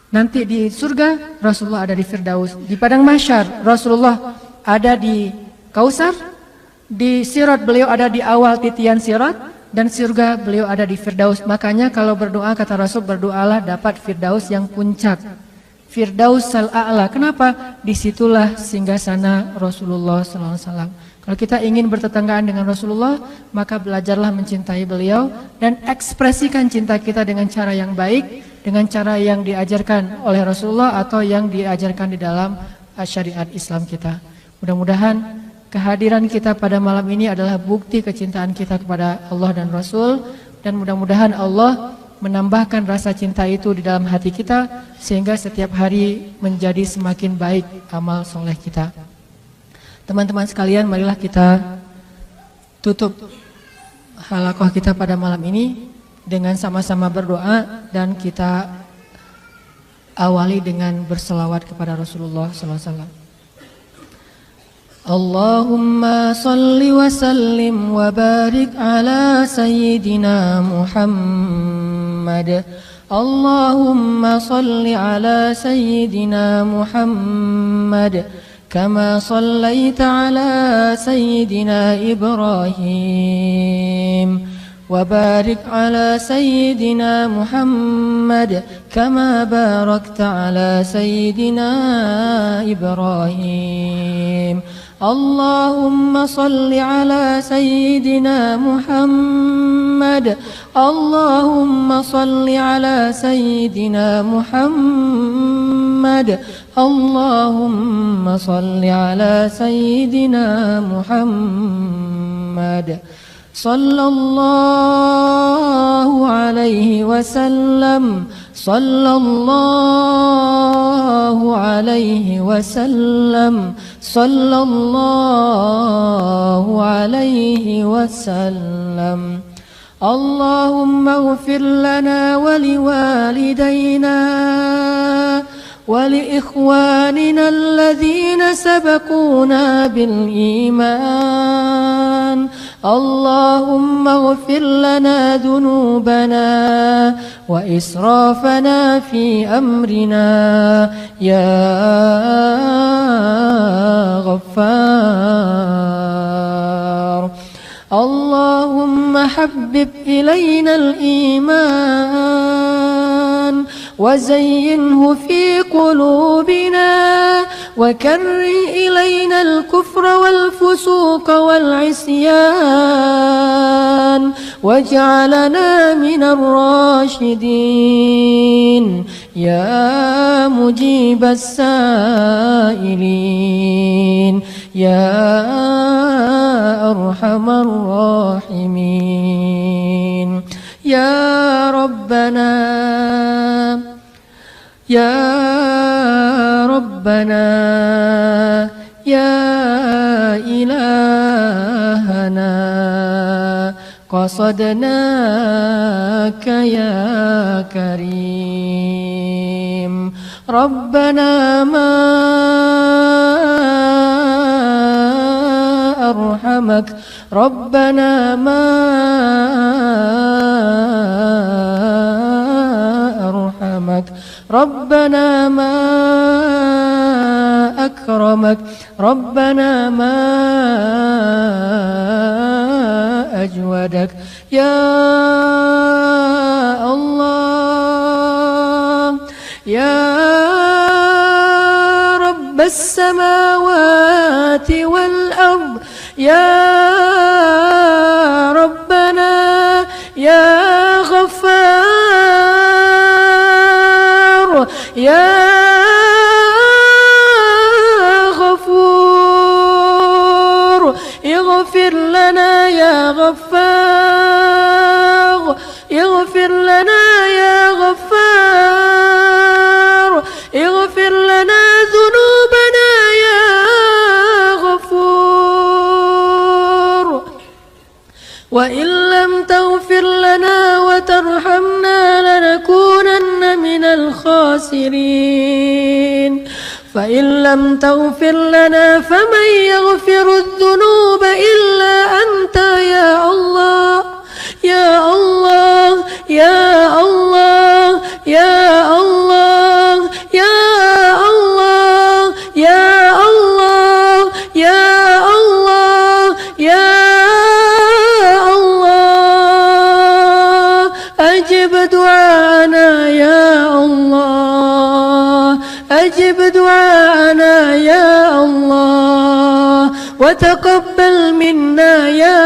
Nanti di surga Rasulullah ada di Firdaus. Di padang mahsyar Rasulullah ada di Kautsar. Di Sirat beliau ada di awal titian Sirat. Dan surga beliau ada di Firdaus. Makanya kalau berdoa kata Rasul, berdoalah dapat Firdaus yang puncak, Firdaus al-A'la. Kenapa? Disitulah singgasana Rasulullah SAW. Kalau kita ingin bertetanggaan dengan Rasulullah, maka belajarlah mencintai beliau dan ekspresikan cinta kita dengan cara yang baik, dengan cara yang diajarkan oleh Rasulullah atau yang diajarkan di dalam syariat Islam kita. Mudah-mudahan kehadiran kita pada malam ini adalah bukti kecintaan kita kepada Allah dan Rasul, dan mudah-mudahan Allah menambahkan rasa cinta itu di dalam hati kita sehingga setiap hari menjadi semakin baik amal soleh kita. Teman-teman sekalian, marilah kita tutup halaqah kita pada malam ini dengan sama-sama berdoa dan kita awali dengan berselawat kepada Rasulullah SAW. Allahumma salli wa sallim wa barik ala sayyidina Muhammad. Allahumma salli ala sayyidina Muhammad كما صليت على سيدنا إبراهيم وبارك على سيدنا محمد كما باركت على سيدنا إبراهيم اللهم صل على سيدنا محمد اللهم صل على سيدنا محمد اللهم صل على سيدنا محمد صلى الله عليه وسلم صلى الله عليه وسلم صلى الله عليه وسلم اللهم اغفر لنا ولوالدينا ولإخواننا الذين سبقونا بالإيمان اللهم اغفر لنا ذنوبنا وإسرافنا في أمرنا يا غفار اللهم حبب إلينا الإيمان وزينه في قلوبنا وكره إلينا الكفر والفسوق والعصيان واجعلنا من الراشدين يا مجيب السائلين يا أرحم الراحمين يا ربنا يا ربنا يا إلهنا قصدناك يا كريم ربنا ما أرحمك ربنا ما أرحمك ربنا ما أكرمك ربنا ما أجودك يا الله يا رب السماوات والأرض يا ربنا يا غفار يا غفور اغفر لنا يا غفار اغفر لنا يا غفار اغفر لنا ذنوبنا يا غفور وإن لم تغفر لنا وترحمنا لنكونن من الخاسرين فإن لم تغفر لنا فمن يغفر الذنوب إلا أنت يا الله يا الله يا الله يا الله يا الله يا الله يا الله يا الله أجب دعانا يا الله أجب دعانا يا الله وتقبل منا يا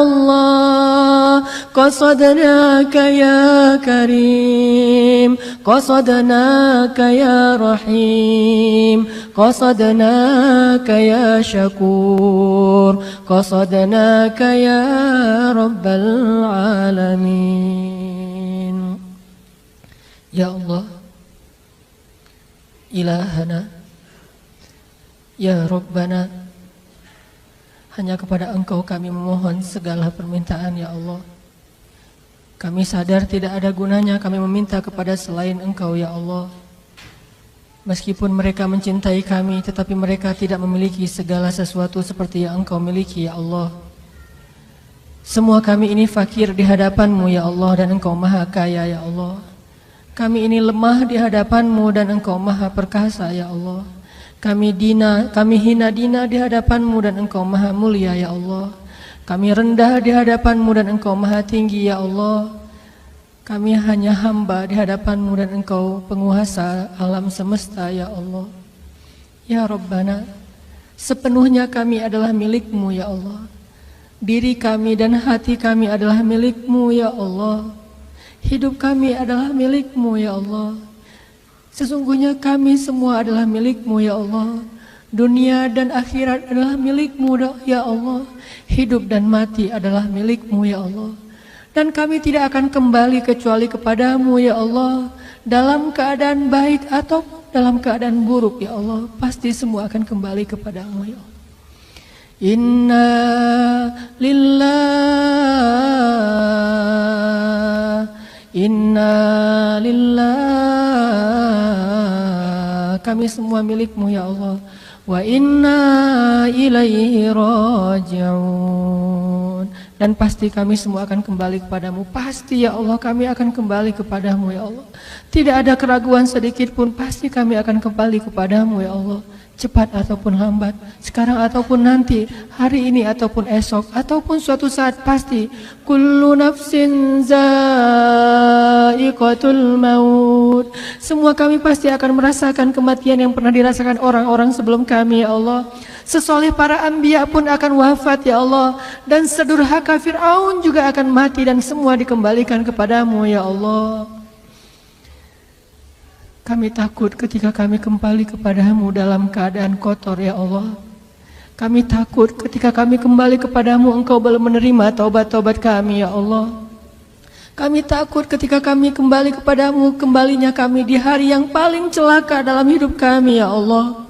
الله قصدناك يا كريم قصدناك يا رحيم قصدناك يا شكور قصدناك يا رب العالمين يا الله إلهنا ya Rabbana, hanya kepada Engkau kami memohon segala permintaan ya Allah. Kami sadar tidak ada gunanya kami meminta kepada selain Engkau ya Allah. Meskipun mereka mencintai kami, tetapi mereka tidak memiliki segala sesuatu seperti yang Engkau miliki ya Allah. Semua kami ini fakir di hadapan-Mu ya Allah, dan Engkau maha kaya ya Allah. Kami ini lemah di hadapan-Mu dan Engkau maha perkasa ya Allah. Kami hina dina di hadapan-Mu dan Engkau maha mulia ya Allah. Kami rendah di hadapan-Mu dan Engkau maha tinggi ya Allah. Kami hanya hamba di hadapan-Mu dan Engkau penguasa alam semesta ya Allah. Ya Rabbana, Sepenuhnya kami adalah milik-Mu ya Allah. Diri kami dan hati kami adalah milik-Mu ya Allah. Hidup kami adalah milik-Mu ya Allah. Sesungguhnya kami semua adalah milik-Mu ya Allah. Dunia dan akhirat adalah milik-Mu ya Allah. Hidup dan mati adalah milik-Mu ya Allah. Dan kami tidak akan kembali kecuali kepada-Mu ya Allah. Dalam keadaan baik atau dalam keadaan buruk ya Allah, pasti semua akan kembali kepada-Mu ya Allah. Inna lillah, kami semua milik-Mu ya Allah. Wa inna ilaihi raji'un, dan pasti kami semua akan kembali kepadamu. Pasti ya Allah, kami akan kembali kepadamu ya Allah. Tidak ada keraguan sedikit pun, pasti kami akan kembali kepadamu ya Allah. Cepat ataupun lambat, sekarang ataupun nanti, hari ini ataupun esok, ataupun suatu saat, pasti kullu nafsin za'iqatul maut. Semua kami pasti akan merasakan kematian yang pernah dirasakan orang-orang sebelum kami ya Allah. Sesoleh para anbiya pun akan wafat ya Allah. Dan sedurhaka Fir'aun juga akan mati, dan semua dikembalikan kepadamu ya Allah. Kami takut ketika kami kembali kepadamu dalam keadaan kotor ya Allah. Kami takut ketika kami kembali kepadamu Engkau belum menerima taubat-taubat kami ya Allah. Kami takut ketika kami kembali kepadamu, kembalinya kami di hari yang paling celaka dalam hidup kami ya Allah.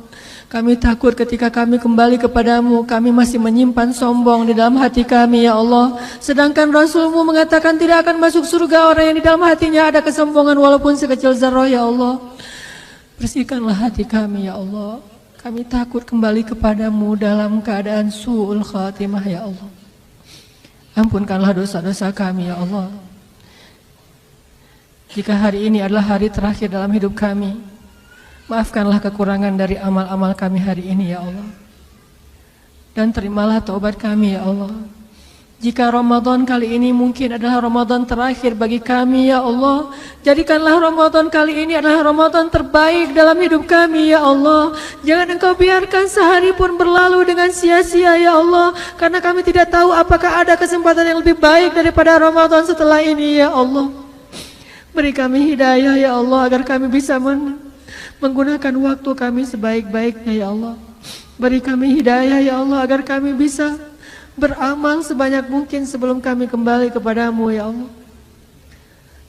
Kami takut ketika kami kembali kepadamu, kami masih menyimpan sombong di dalam hati kami ya Allah. Sedangkan Rasul-Mu mengatakan tidak akan masuk surga orang yang di dalam hatinya ada kesombongan walaupun sekecil zarah ya Allah. Bersihkanlah hati kami ya Allah. Kami takut kembali kepadamu dalam keadaan su'ul khatimah ya Allah. Ampunkanlah dosa-dosa kami ya Allah. Jika hari ini adalah hari terakhir dalam hidup kami, maafkanlah kekurangan dari amal-amal kami hari ini ya Allah. Dan terimalah taubat kami ya Allah. Jika Ramadan kali ini mungkin adalah Ramadan terakhir bagi kami ya Allah, jadikanlah Ramadan kali ini adalah Ramadan terbaik dalam hidup kami ya Allah. Jangan Engkau biarkan sehari pun berlalu dengan sia-sia ya Allah, karena kami tidak tahu apakah ada kesempatan yang lebih baik daripada Ramadan setelah ini ya Allah. Beri kami hidayah ya Allah, agar kami bisa menggunakan waktu kami sebaik-baiknya ya Allah. Beri kami hidayah ya Allah, agar kami bisa beramal sebanyak mungkin sebelum kami kembali kepadamu ya Allah.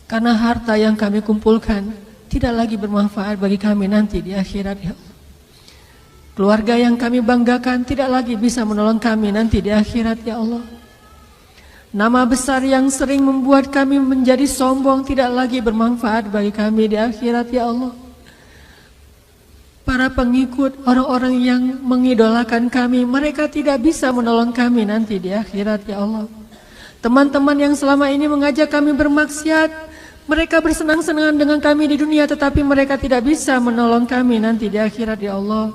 Karena harta yang kami kumpulkan tidak lagi bermanfaat bagi kami nanti di akhirat ya Allah. Keluarga yang kami banggakan tidak lagi bisa menolong kami nanti di akhirat ya Allah. Nama besar yang sering membuat kami menjadi sombong tidak lagi bermanfaat bagi kami di akhirat ya Allah. Para pengikut orang-orang yang mengidolakan kami, mereka tidak bisa menolong kami nanti di akhirat ya Allah. Teman-teman yang selama ini mengajak kami bermaksiat, mereka bersenang-senang dengan kami di dunia, tetapi mereka tidak bisa menolong kami nanti di akhirat ya Allah.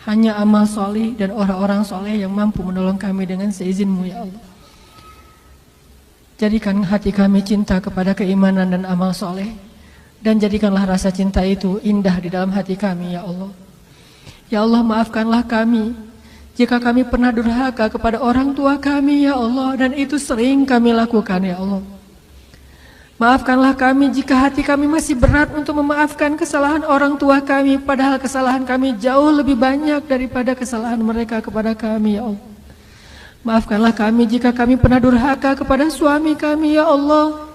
Hanya amal soleh dan orang-orang soleh yang mampu menolong kami dengan seizin-Mu ya Allah. Jadikan hati kami cinta kepada keimanan dan amal soleh, dan jadikanlah rasa cinta itu indah di dalam hati kami ya Allah. Ya Allah, maafkanlah kami jika kami pernah durhaka kepada orang tua kami ya Allah, dan itu sering kami lakukan ya Allah. Maafkanlah kami jika hati kami masih berat untuk memaafkan kesalahan orang tua kami, padahal kesalahan kami jauh lebih banyak daripada kesalahan mereka kepada kami ya Allah. Maafkanlah kami jika kami pernah durhaka kepada suami kami ya Allah,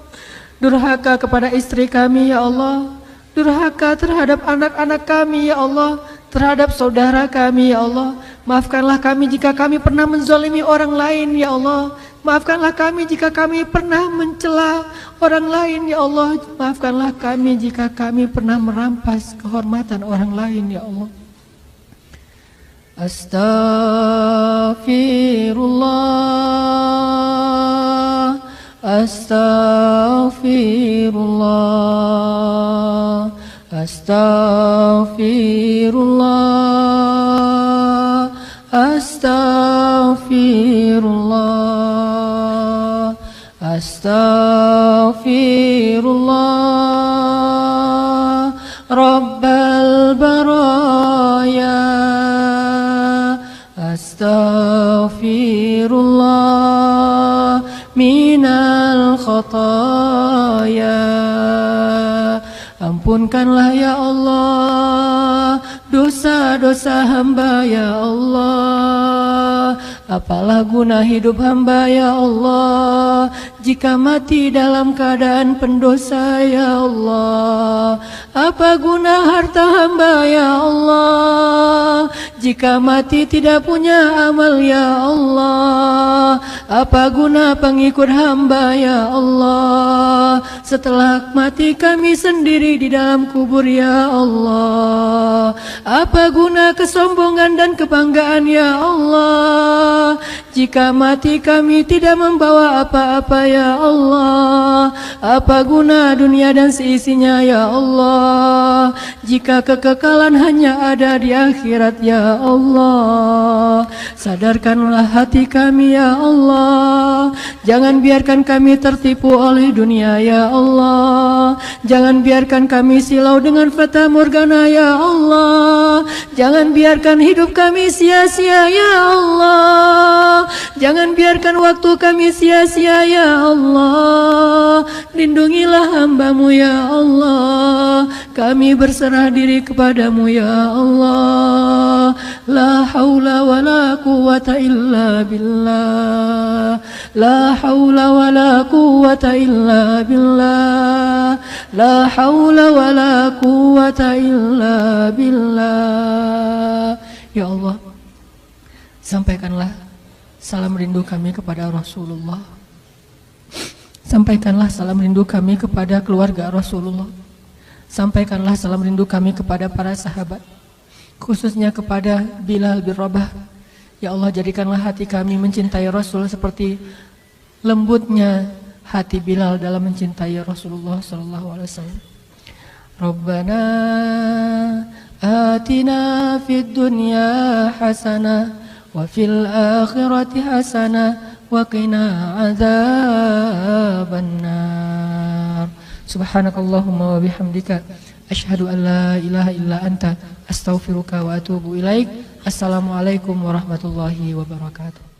durhaka kepada istri kami ya Allah, durhaka terhadap anak-anak kami ya Allah, terhadap saudara kami ya Allah. Maafkanlah kami jika kami pernah menzalimi orang lain ya Allah. Maafkanlah kami jika kami pernah mencela orang lain ya Allah. Maafkanlah kami jika kami pernah merampas kehormatan orang lain ya Allah. Astaghfirullah, astaghfirullah, astaghfirullah, astaghfirullah, astaghfirullah, Rabbal baraya, astaghfirullah minal khataya. Ampunkanlah ya Allah dosa-dosa hamba ya Allah. Apalah guna hidup hamba ya Allah jika mati dalam keadaan pendosa ya Allah. Apa guna harta hamba ya Allah jika mati tidak punya amal ya Allah. Apa guna pengikut hamba ya Allah setelah mati kami sendiri di dalam kubur ya Allah. Apa guna kesombongan dan kebanggaan ya Allah jika mati kami tidak membawa apa-apa ya Allah. Apa guna dunia dan seisinya ya Allah jika kekekalan hanya ada di akhirat ya Allah. Sadarkanlah hati kami ya Allah. Jangan biarkan kami tertipu oleh dunia ya Allah. Jangan biarkan kami silau dengan fata morgana ya Allah. Jangan biarkan hidup kami sia-sia ya Allah. Jangan biarkan waktu kami sia-sia ya Allah. Lindungilah hamba-Mu ya Allah. Kami berserah diri kepadamu ya Allah. La haula wa la quwata illa billah. La haula wa la quwata illa billah. La haula wa la quwata illa billah. Ya Allah, sampaikanlah salam rindu kami kepada Rasulullah. Sampaikanlah salam rindu kami kepada keluarga Rasulullah. Sampaikanlah salam rindu kami kepada para sahabat, khususnya kepada Bilal bin Rabah. Ya Allah, jadikanlah hati kami mencintai Rasul seperti lembutnya hati Bilal dalam mencintai Rasulullah sallallahu alaihi wasallam. Rabbana atina fid dunya hasanah wa fil akhirati hasanah wa qina adzabannar. Subhanakallahumma wa bihamdika asyhadu an la ilaha illa anta astaghfiruka wa atubu ilaik. Assalamualaikum warahmatullahi wabarakatuh.